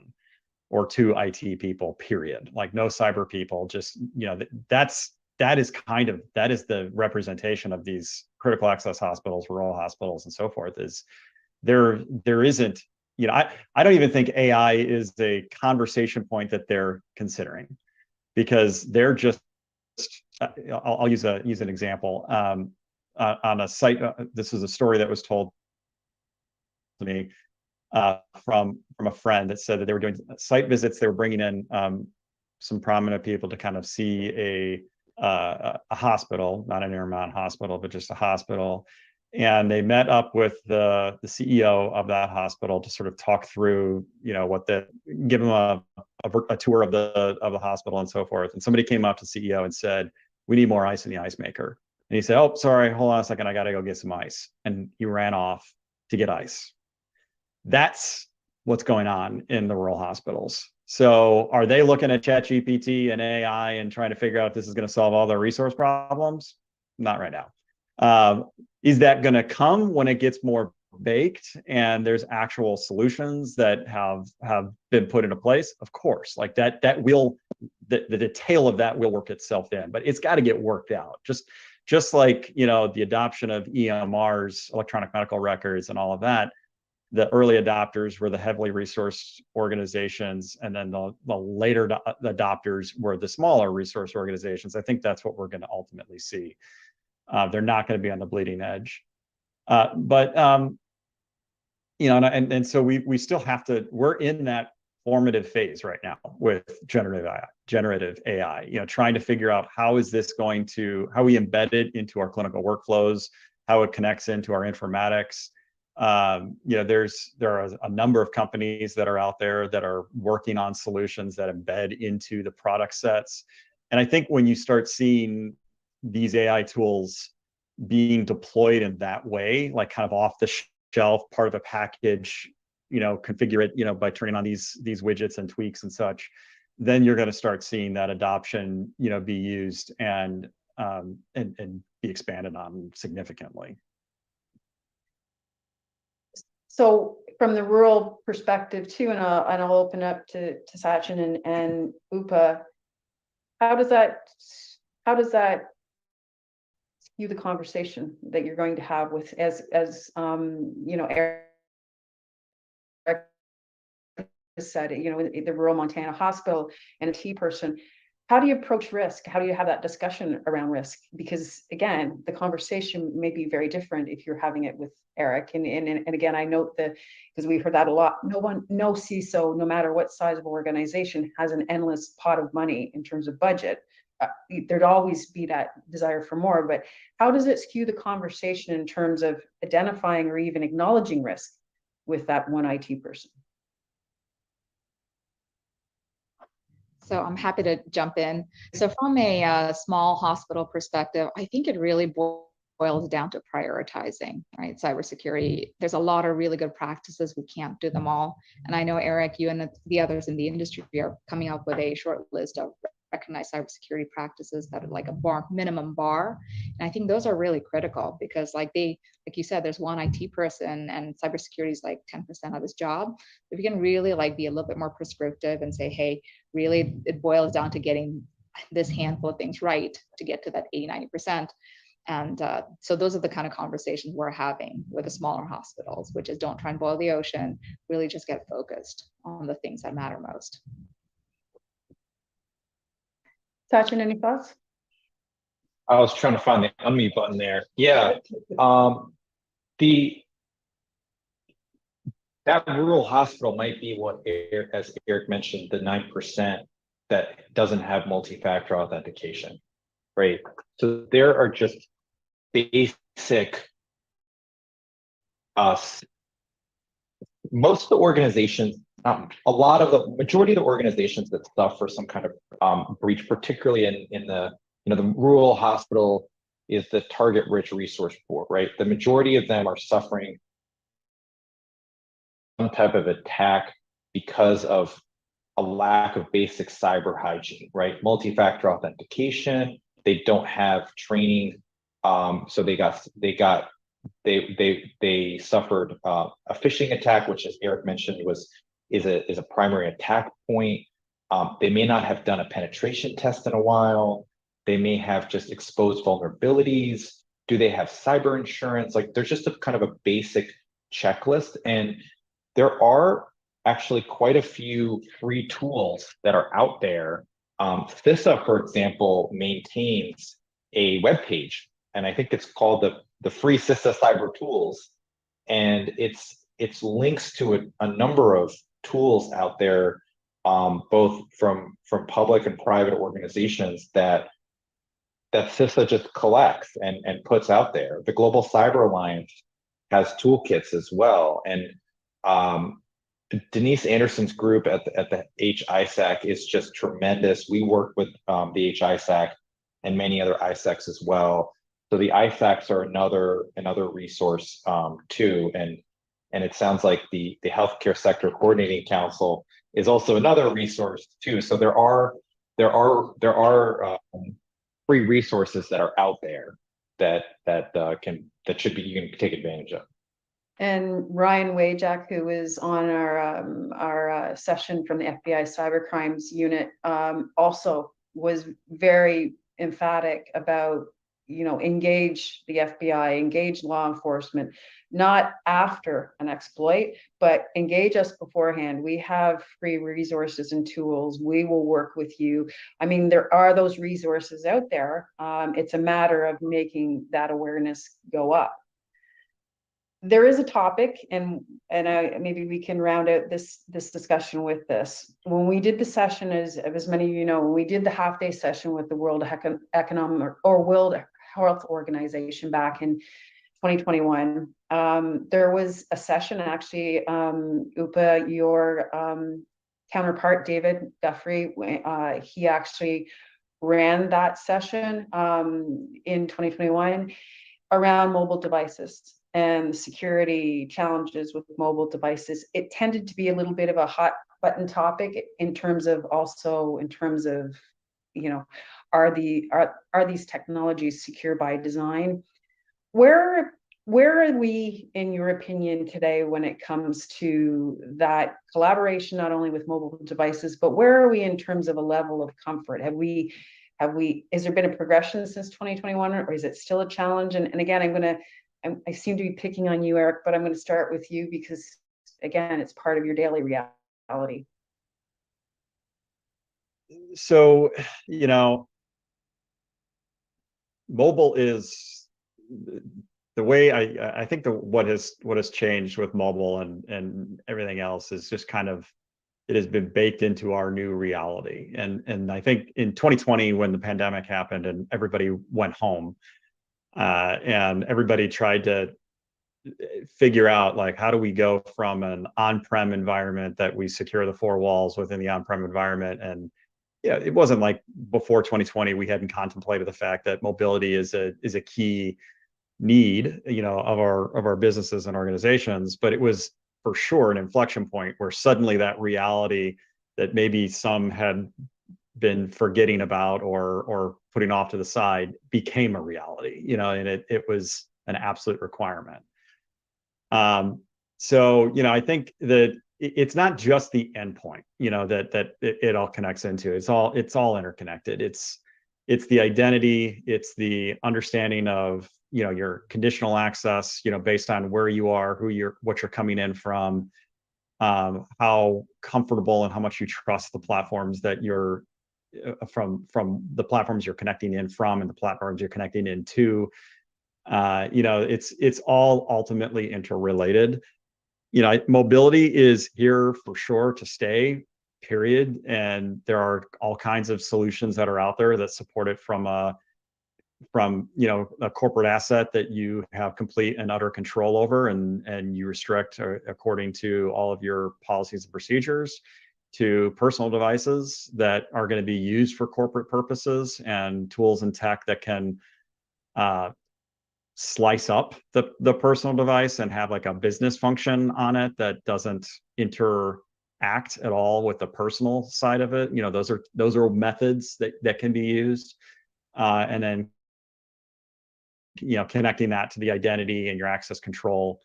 or two IT people, period. Like no cyber people, just, that is the representation of these critical access hospitals, rural hospitals, and so forth. Is there isn't, I don't even think AI is a conversation point that they're considering, because they're just, I'll use an example. On a site, this is a story that was told to me from a friend that said that they were doing site visits. They were bringing in some prominent people to kind of see a hospital, not an Intermountain hospital, but just a hospital. And they met up with the CEO of that hospital to sort of talk through, give them a tour of the hospital and so forth. And somebody came up to the CEO and said, "We need more ice in the ice maker." And he said, "Oh, sorry, hold on a second, I got to go get some ice." And he ran off to get ice. That's what's going on in the rural hospitals. So are they looking at ChatGPT and AI and trying to figure out if this is going to solve all their resource problems? Not right now. Is that going to come when it gets more baked and there's actual solutions that have been put into place? Of course, like that will, the detail of that will work itself in, but it's got to get worked out. Just like, the adoption of EMRs, electronic medical records, and all of that. The early adopters were the heavily resourced organizations, and then the later adopters were the smaller resource organizations. I think that's what we're going to ultimately see. They're not going to be on the bleeding edge, and so we still have to. We're in that formative phase right now with generative AI. Trying to figure out how we embed it into our clinical workflows, how it connects into our informatics. There are a number of companies that are out there that are working on solutions that embed into the product sets. And I think when you start seeing these AI tools being deployed in that way, like kind of off the shelf, part of a package, configure it, by turning on these widgets and tweaks and such, then you're going to start seeing that adoption, be used and be expanded on significantly. So from the rural perspective too, and I'll open up to Sachin and Upa, how does that how does that skew the conversation that you're going to have with, as you know, Erik said, you know, the rural Montana hospital and a T person, how do you approach risk? How do you have that discussion around risk? Because again, the conversation may be very different if you're having it with Erik. And again, I note that, because we've heard that a lot, no CISO, no matter what size of organization, has an endless pot of money in terms of budget. There'd always be that desire for more, but how does it skew the conversation in terms of identifying or even acknowledging risk with that one IT person? So I'm happy to jump in. So from a small hospital perspective, I think it really boils down to prioritizing, right? Cybersecurity, there's a lot of really good practices. We can't do them all. And I know, Erik, you and the others in the industry are coming up with a short list of recognized cybersecurity practices that are like a minimum bar. And I think those are really critical because like you said, there's one IT person and cybersecurity is like 10% of his job. If you can really like be a little bit more prescriptive and say, hey, really it boils down to getting this handful of things right to get to that 80-90%. And so those are the kind of conversations we're having with the smaller hospitals, which is don't try and boil the ocean, really just get focused on the things that matter most. Sachin, any thoughts? I was trying to find the unmute button there. Yeah. That rural hospital might be what, as Erik mentioned, the 9% that doesn't have multi-factor authentication, right? So there are just basic, most of the organizations, majority of the organizations that suffer some kind of breach, particularly in the, you know, the rural hospital is the target rich resource poor, right? The majority of them are suffering some type of attack because of a lack of basic cyber hygiene, right? Multi-factor authentication, they don't have training. So they suffered a phishing attack, which, as Erik mentioned, is a primary attack point. They may not have done a penetration test in a while. They may have just exposed vulnerabilities. Do they have cyber insurance? Like, there's just a kind of a basic checklist, and there are actually quite a few free tools that are out there. CISA, for example, maintains a web page, and I think it's called the free CISA cyber tools, and it's links to a number of tools out there, both from public and private organizations that CISA just collects and puts out there. The Global Cyber Alliance has toolkits as well, and Denise Anderson's group at the HISAC is just tremendous. We work with the HISAC and many other ISACs as well. So the ISACs are another resource too, and it sounds like the Healthcare Sector Coordinating Council is also another resource too. So there are free resources that are out there that should be, you can take advantage of. And Ryan Wajak, who is on our session from the FBI Cyber Crimes Unit, also was very emphatic about, you know, engage the FBI, engage law enforcement, not after an exploit, but engage us beforehand. We have free resources and tools. We will work with you. I mean, there are those resources out there. It's a matter of making that awareness go up. There is a topic, and maybe we can round out this discussion with this. When we did the session, as many of you know, when we did the half-day session with the World Economic or World Health Organization back in 2021, there was a session actually, Upa, your counterpart, David Guthrie, he actually ran that session in 2021 around mobile devices and security challenges with mobile devices. It tended to be a little bit of a hot button topic in terms of, you know, are these technologies secure by design? Where are we, in your opinion, today when it comes to that collaboration, not only with mobile devices, but where are we in terms of a level of comfort? Has there been a progression since 2021, or is it still a challenge? And again, I seem to be picking on you, Erik, but I'm going to start with you because, again, it's part of your daily reality. So, mobile is the way I think what has changed with mobile and everything else is just kind of, it has been baked into our new reality. And I think in 2020, when the pandemic happened and everybody went home, and everybody tried to figure out, like, how do we go from an on-prem environment that we secure the four walls within the on-prem environment. And it wasn't like before 2020 we hadn't contemplated the fact that mobility is a key need, of our businesses and organizations, but it was for sure an inflection point where suddenly that reality that maybe some had been forgetting about or putting off to the side became a reality, and it was an absolute requirement. So, I think that it's not just the endpoint, that it all connects into. It's all interconnected. It's the identity, it's the understanding of, your conditional access, based on where you are, what you're coming in from, how comfortable and how much you trust the platforms that you're from the platforms you're connecting in from and the platforms you're connecting into. It's all ultimately interrelated. Mobility is here for sure to stay, period. And there are all kinds of solutions that are out there that support it from a corporate asset that you have complete and utter control over, and you restrict according to all of your policies and procedures, to personal devices that are going to be used for corporate purposes, and tools and tech that can slice up the personal device and have like a business function on it that doesn't interact at all with the personal side of it. Those are methods that can be used, and then connecting that to the identity and your access control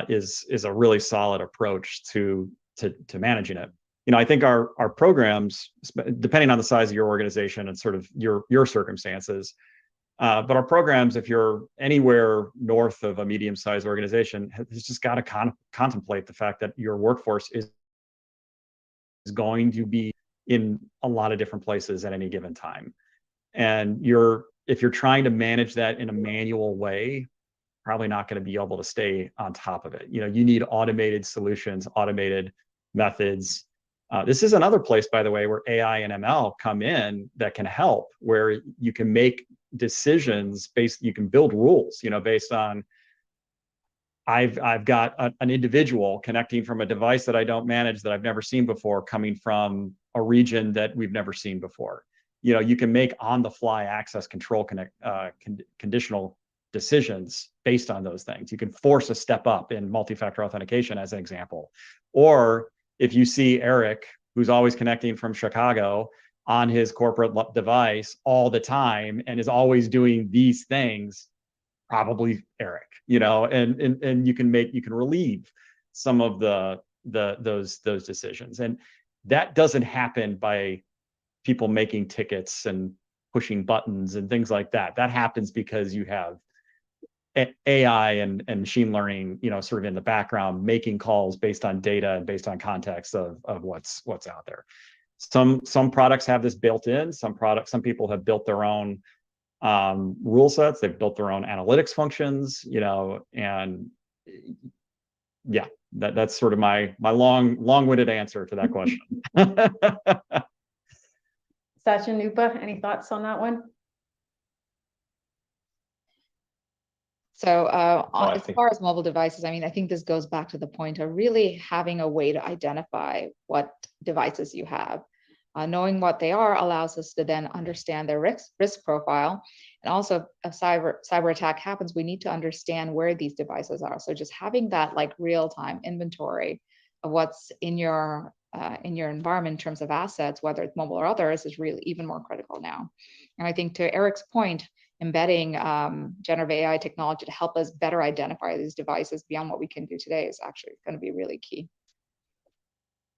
is a really solid approach to managing it. I think our programs, depending on the size of your organization and sort of your circumstances, but our programs, if you're anywhere north of a medium-sized organization, has just got to contemplate the fact that your workforce is going to be in a lot of different places at any given time. And if you're trying to manage that in a manual way, probably not going to be able to stay on top of it. You need automated solutions, automated methods. This is another place, by the way, where AI and ML come in that can help, where you can make decisions you can build rules, based on, I've got an individual connecting from a device that I don't manage, that I've never seen before, coming from a region that we've never seen before. You can make on-the-fly access control conditional decisions based on those things. You can force a step up in multi-factor authentication, as an example. Or if you see Erik, who's always connecting from Chicago on his corporate device all the time and is always doing these things, probably Erik, and you can relieve some of those decisions. And that doesn't happen by people making tickets and pushing buttons and things like that. That happens because you have AI and machine learning, sort of in the background, making calls based on data and based on context of what's out there. Some products have this built in. Some people have built their own rule sets. They've built their own analytics functions, and yeah, that's sort of my long-winded answer to that question. Sachin, Upa, any thoughts on that one? So as far as mobile devices, I think this goes back to the point of really having a way to identify what devices you have. Knowing what they are allows us to then understand their risk profile. And also, if cyber attack happens, we need to understand where these devices are. So just having that like real-time inventory of what's in your environment in terms of assets, whether it's mobile or others, is really even more critical now. And I think, to Erik's point, embedding generative AI technology to help us better identify these devices beyond what we can do today is actually going to be really key.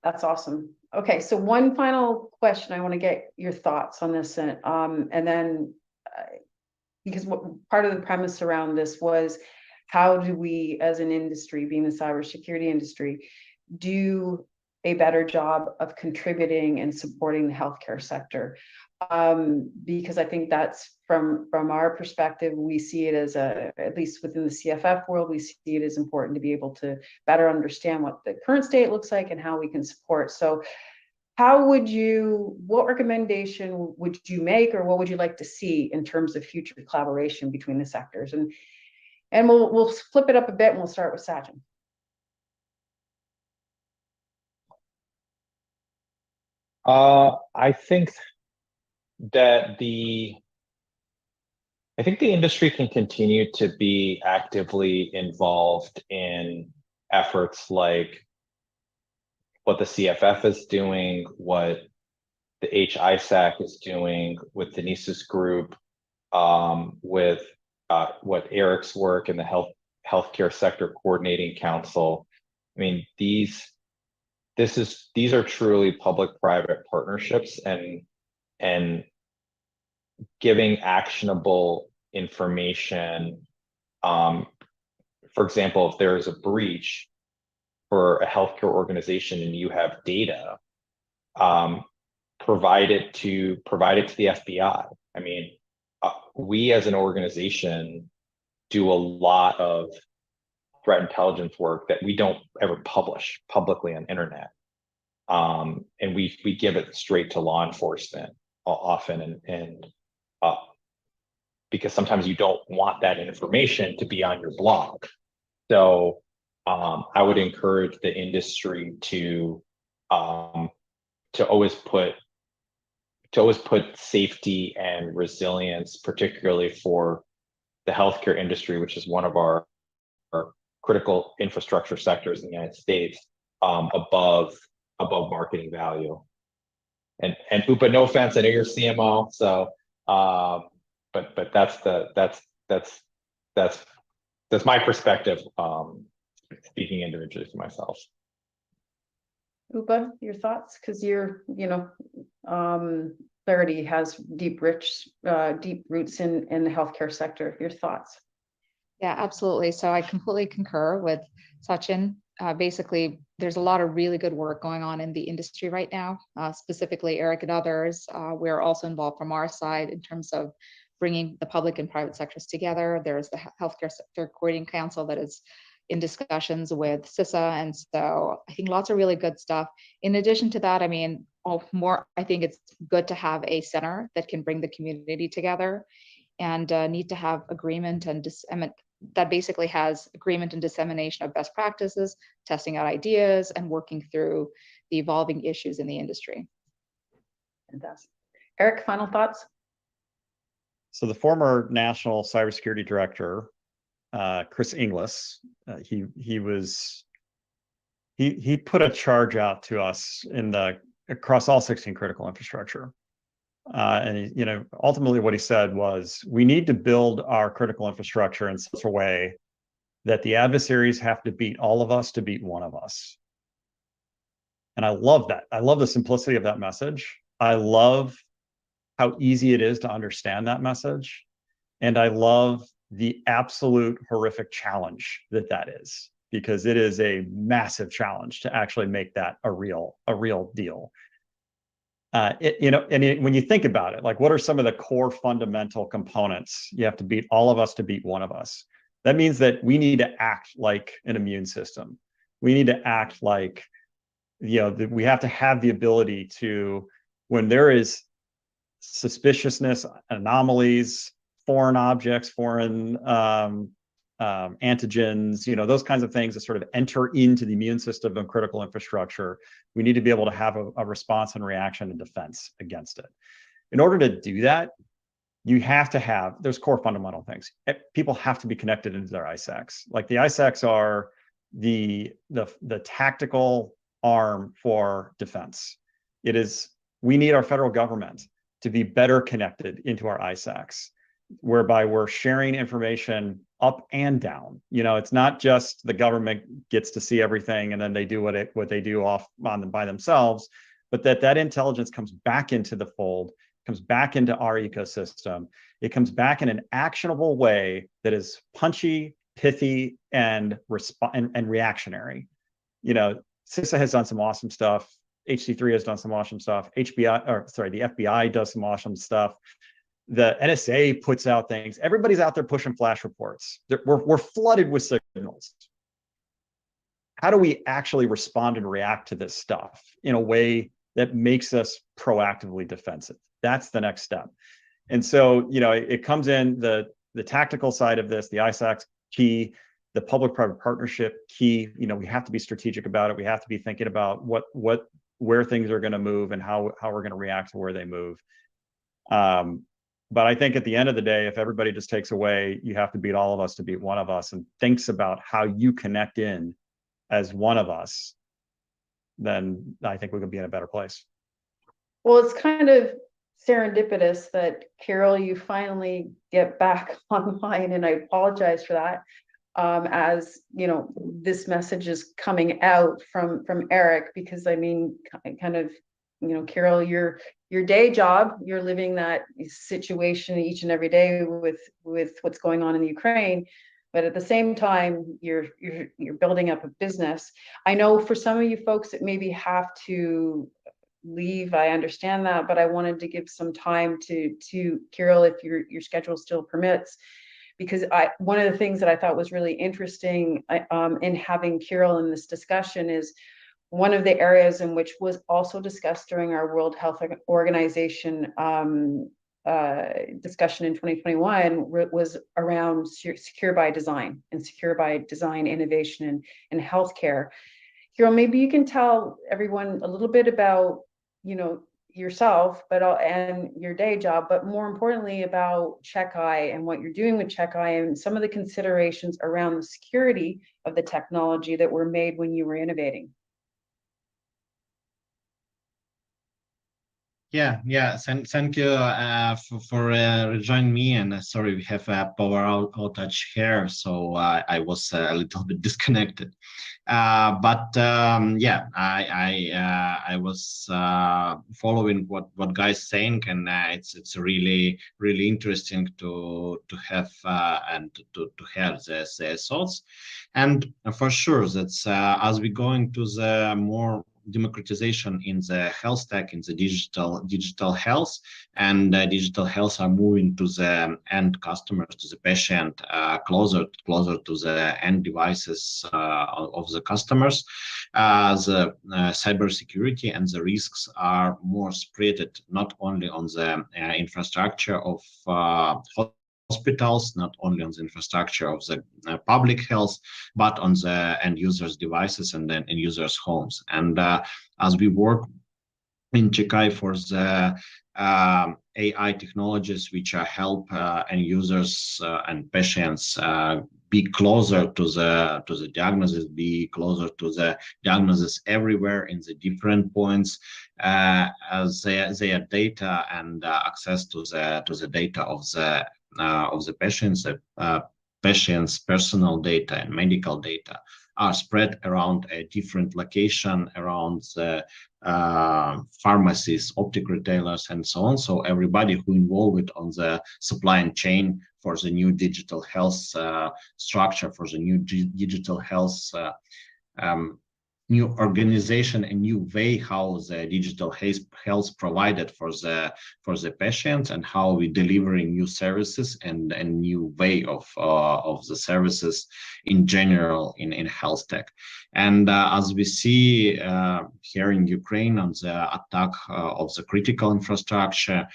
That's awesome. Okay, so one final question. I want to get your thoughts on this, and then because what part of the premise around this was, how do we, as an industry, being the cybersecurity industry, do a better job of contributing and supporting the healthcare sector? Because I think that's from our perspective, we see it as at least within the CFF world, we see it as important to be able to better understand what the current state looks like and how we can support. So what recommendation would you make, or what would you like to see in terms of future collaboration between the sectors? And we'll flip it up a bit, and we'll start with Sachin. I think that the industry can continue to be actively involved in efforts like what the CFF is doing, what the HISAC is doing with Denise's group, with what Erik's work in the healthcare sector coordinating council. I mean, these are truly public-private partnerships, and giving actionable information. For example, if there is a breach for a healthcare organization and you have data, provide it to the FBI. I mean, we as an organization do a lot of threat intelligence work that we don't ever publish publicly on internet. And we give it straight to law enforcement often, and because sometimes you don't want that information to be on your blog. So I would encourage the industry to always put safety and resilience, particularly for the healthcare industry, which is one of our critical infrastructure sectors in the United States, above marketing value. And Upa, no offense, I know you're CMO, so but that's my perspective, speaking individually for myself. Upa, your thoughts? Because Claroty has deep roots in the healthcare sector. Your thoughts? Yeah, absolutely. So I completely concur with Sachin. Basically, there's a lot of really good work going on in the industry right now, specifically Erik and others. We're also involved from our side in terms of bringing the public and private sectors together. There's the Healthcare Sector Coordinating Council that is in discussions with CISO. And so I think lots of really good stuff. In addition to that, I mean, I think it's good to have a center that can bring the community together, and need to have agreement and that basically has agreement and dissemination of best practices, testing out ideas, and working through the evolving issues in the industry. Fantastic. Erik, final thoughts? So the former National Cybersecurity Director, Chris Inglis, he put a charge out to us across all 16 critical infrastructure. And ultimately what he said was, we need to build our critical infrastructure in such a way that the adversaries have to beat all of us to beat one of us. And I love that. I love the simplicity of that message. I love how easy it is to understand that message. And I love the absolute horrific challenge that is, because it is a massive challenge to actually make that a real deal. When you think about it, like, what are some of the core fundamental components? You have to beat all of us to beat one of us. That means that we need to act like an immune system. We need to act like, we have to have the ability to, when there is suspiciousness, anomalies, foreign objects, foreign antigens, those kinds of things that sort of enter into the immune system of critical infrastructure. We need to be able to have a response and reaction and defense against it. In order to do that, you have to have, there's core fundamental things. People have to be connected into their ISACs. Like, the ISACs are the tactical arm for defense. We need our federal government to be better connected into our ISACs, whereby we're sharing information up and down. It's not just the government gets to see everything and then they do what they do off on them by themselves, but that intelligence comes back into the fold, comes back into our ecosystem. It comes back in an actionable way that is punchy, pithy, and reactionary. CISA has done some awesome stuff. HC3 has done some awesome stuff. The FBI does some awesome stuff. The NSA puts out things. Everybody's out there pushing flash reports. We're flooded with signals. How do we actually respond and react to this stuff in a way that makes us proactively defensive? That's the next step. And so, it comes in the tactical side of this, the ISAC's key, the public-private partnership key. We have to be strategic about it. We have to be thinking about where things are going to move and how we're going to react to where they move. But I think at the end of the day, if everybody just takes away, you have to beat all of us to beat one of us, and thinks about how you connect in as one of us, then I think we could be in a better place. Well, it's kind of serendipitous that, Kiril, you finally get back online, and I apologize for that. As this message is coming out from Erik, because Kiril, your day job, you're living that situation each and every day with what's going on in the Ukraine, but at the same time, you're building up a business. I know for some of you folks that maybe have to leave, I understand that, but I wanted to give some time to Kiril, if your schedule still permits, because one of the things that I thought was really interesting in having Kiril in this discussion is one of the areas in which was also discussed during our World Health Organization discussion in 2021 was around secure by design and secure by design innovation in healthcare. Kiril, maybe you can tell everyone a little bit about yourself, and your day job, but more importantly about Cheif and what you're doing with Cheif and some of the considerations around the security of the technology that were made when you were innovating. Yeah. Thank you for rejoining me. And sorry, we have a power outage here, so I was a little bit disconnected. I was following what guys saying, and it's really interesting to have and to have their thoughts. And for sure, that's as we go into the more democratization in the health tech, in the digital health, and digital health are moving to the end customers, to the patient, closer to the end devices of the customers. The cybersecurity and the risks are more spread not only on the infrastructure of hospitals, not only on the infrastructure of the public health, but on the end users' devices and then end users' homes. And as we work in Cheif for the AI technologies which help end users and patients be closer to the diagnosis, be closer to the diagnosis everywhere in the different points, as their data and access to the data of the patients, patients' personal data and medical data are spread around a different location, around the pharmacies, optic retailers, and so on. So everybody who involved on the supply chain for the new digital health structure, for the new digital health new organization, a new way how the digital health provided for the patients, and how we delivering new services and a new way of the services in general in health tech. And as we see here in Ukraine on the attack of the critical infrastructure,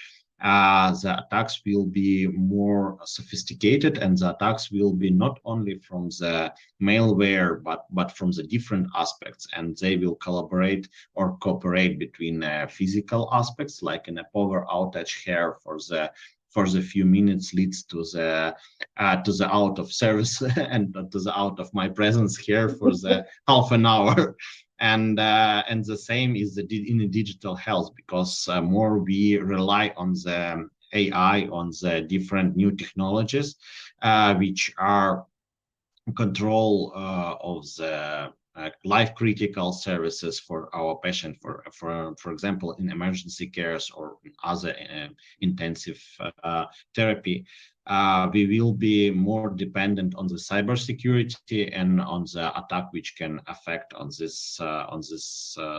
the attacks will be more sophisticated, and the attacks will be not only from the malware, but from the different aspects, and they will collaborate or cooperate between physical aspects, like in a power outage here for the few minutes leads to the out of service and to the out of my presence here for the half an hour. And the same is in the digital health, because more we rely on the AI on the different new technologies, which are control of the life critical services for our patient, for example, in emergency cares or in other intensive therapy. We will be more dependent on the cybersecurity and on the attack which can affect on this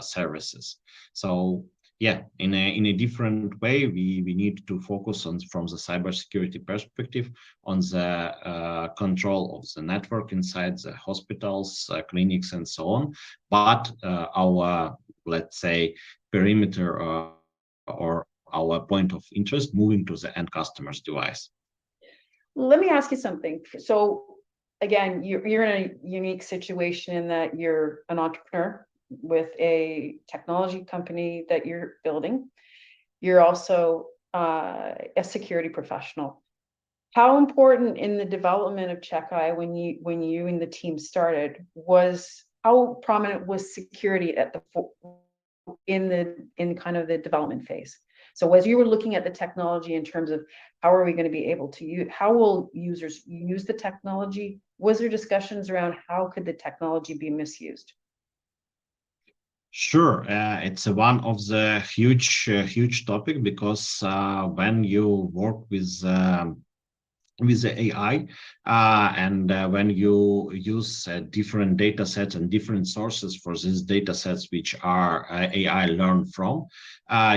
services. So yeah, in a different way, we need to focus on from the cybersecurity perspective on the control of the network inside the hospitals, clinics, and so on. But our, let's say, perimeter or our point of interest moving to the end customer's device. Let me ask you something. So again, you're in a unique situation in that you're an entrepreneur with a technology company that you're building. You're also a security professional. How important in the development of Cheif when you and the team started was, how prominent was security at the in kind of the development phase? So as you were looking at the technology in terms of how are we going to be able to use, how will users use the technology? Was there discussions around how could the technology be misused? Sure, it's one of the huge topic, because when you work with the AI and when you use different data sets and different sources for these data sets which are AI learned from,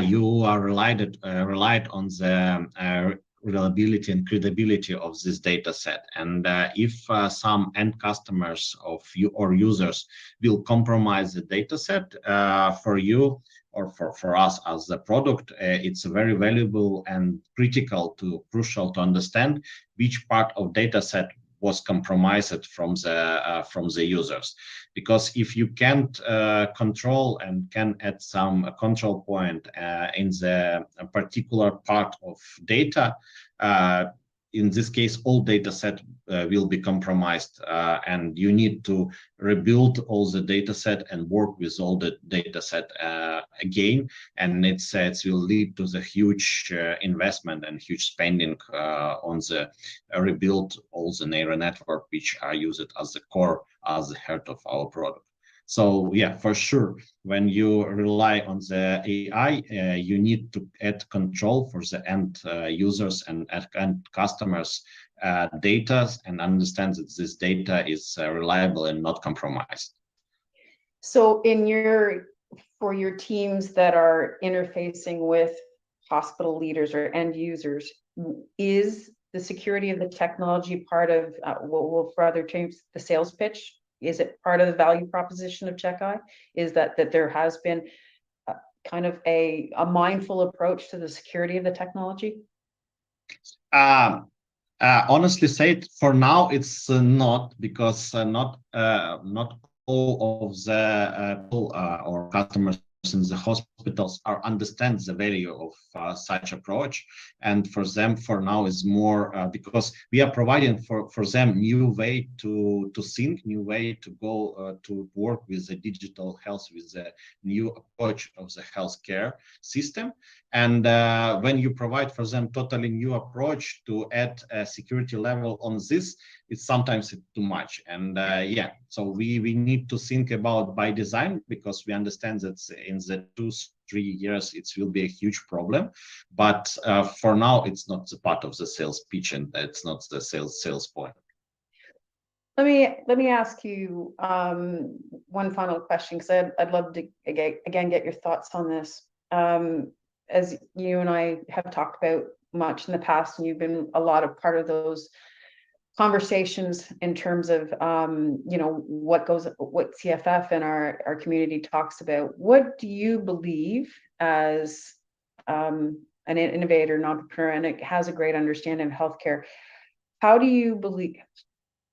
you are relied on the reliability and credibility of this data set. And if some end customers of you or users will compromise the data set for you or for us as the product, it's very valuable and crucial to understand which part of data set was compromised from the users. Because if you can't control and can add some control point in the particular part of data, in this case, all data set will be compromised, and you need to rebuild all the data set and work with all the data set again. And it will lead to the huge investment and huge spending on the rebuild all the neural network, which are used as the core, as the heart of our product. So yeah, for sure, when you rely on the AI, you need to add control for the end users and end customers' data, and understand that this data is reliable and not compromised. So for your teams that are interfacing with hospital leaders or end users, is the security of the technology part of what will further change the sales pitch? Is it part of the value proposition of Cheif? Is that there has been kind of a mindful approach to the security of the technology? Honestly said, for now it's not, because not all of the people or customers in the hospitals understand the value of such approach, and for them for now is more because we are providing for them new way to think, new way to go to work with the digital health, with the new approach of the healthcare system. And when you provide for them totally new approach to add a security level on this, it's sometimes too much. And yeah, so we need to think about by design, because we understand that in the 2-3 years it will be a huge problem. But for now, it's not the part of the sales pitch, and it's not the sales point. Let me ask you one final question, because I'd love to again get your thoughts on this. As you and I have talked about much in the past, and you've been a lot of part of those conversations in terms of what CFF and our community talks about. What do you believe as an innovator, an entrepreneur, and it has a great understanding of healthcare? How do you believe?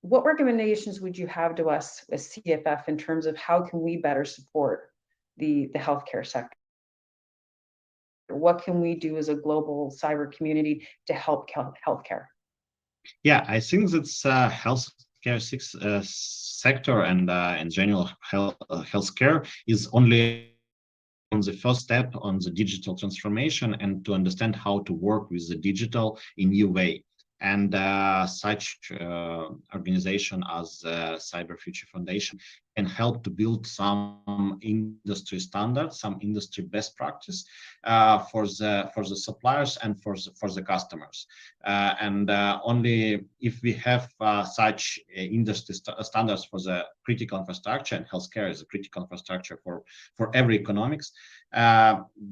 What recommendations would you have to us as CFF in terms of how can we better support the healthcare sector? What can we do as a global cyber community to help healthcare? Yeah, I think that's healthcare sector and in general healthcare is only the first step on the digital transformation and to understand how to work with the digital in new way. And such organization as Cyber Future Foundation can help to build some industry standards, some industry best practice for the suppliers and for the customers. And only if we have such industry standards for the critical infrastructure, and healthcare is a critical infrastructure for every economics,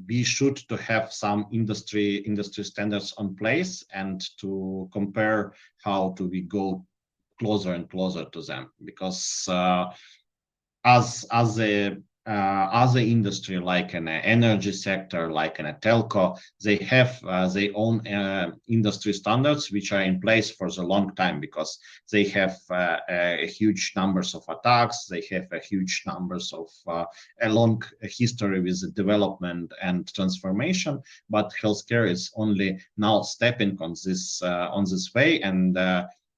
we should to have some industry standards on place and to compare how do we go closer and closer to them, because as other industry like an energy sector, like in a telco, they have their own industry standards which are in place for the long time, because they have a huge numbers of attacks, they have a huge numbers of a long history with the development and transformation. But healthcare is only now stepping on this way, and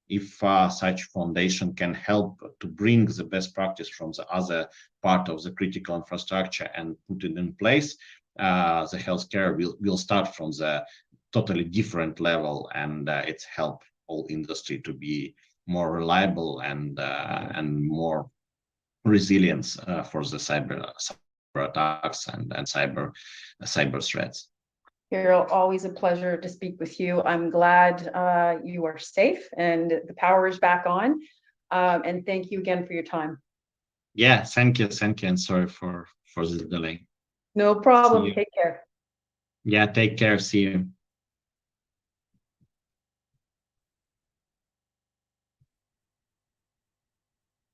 if such foundation can help to bring the best practice from the other part of the critical infrastructure and put it in place, the healthcare will start from the totally different level, and it's help all industry to be more reliable and more resilience for the cyber attacks and cyber threats. Kiril, always a pleasure to speak with you. I'm glad you are safe and the power is back on. And thank you again for your time. Yeah, thank you, and sorry for the delay. No problem. Take care. Yeah, take care. See you.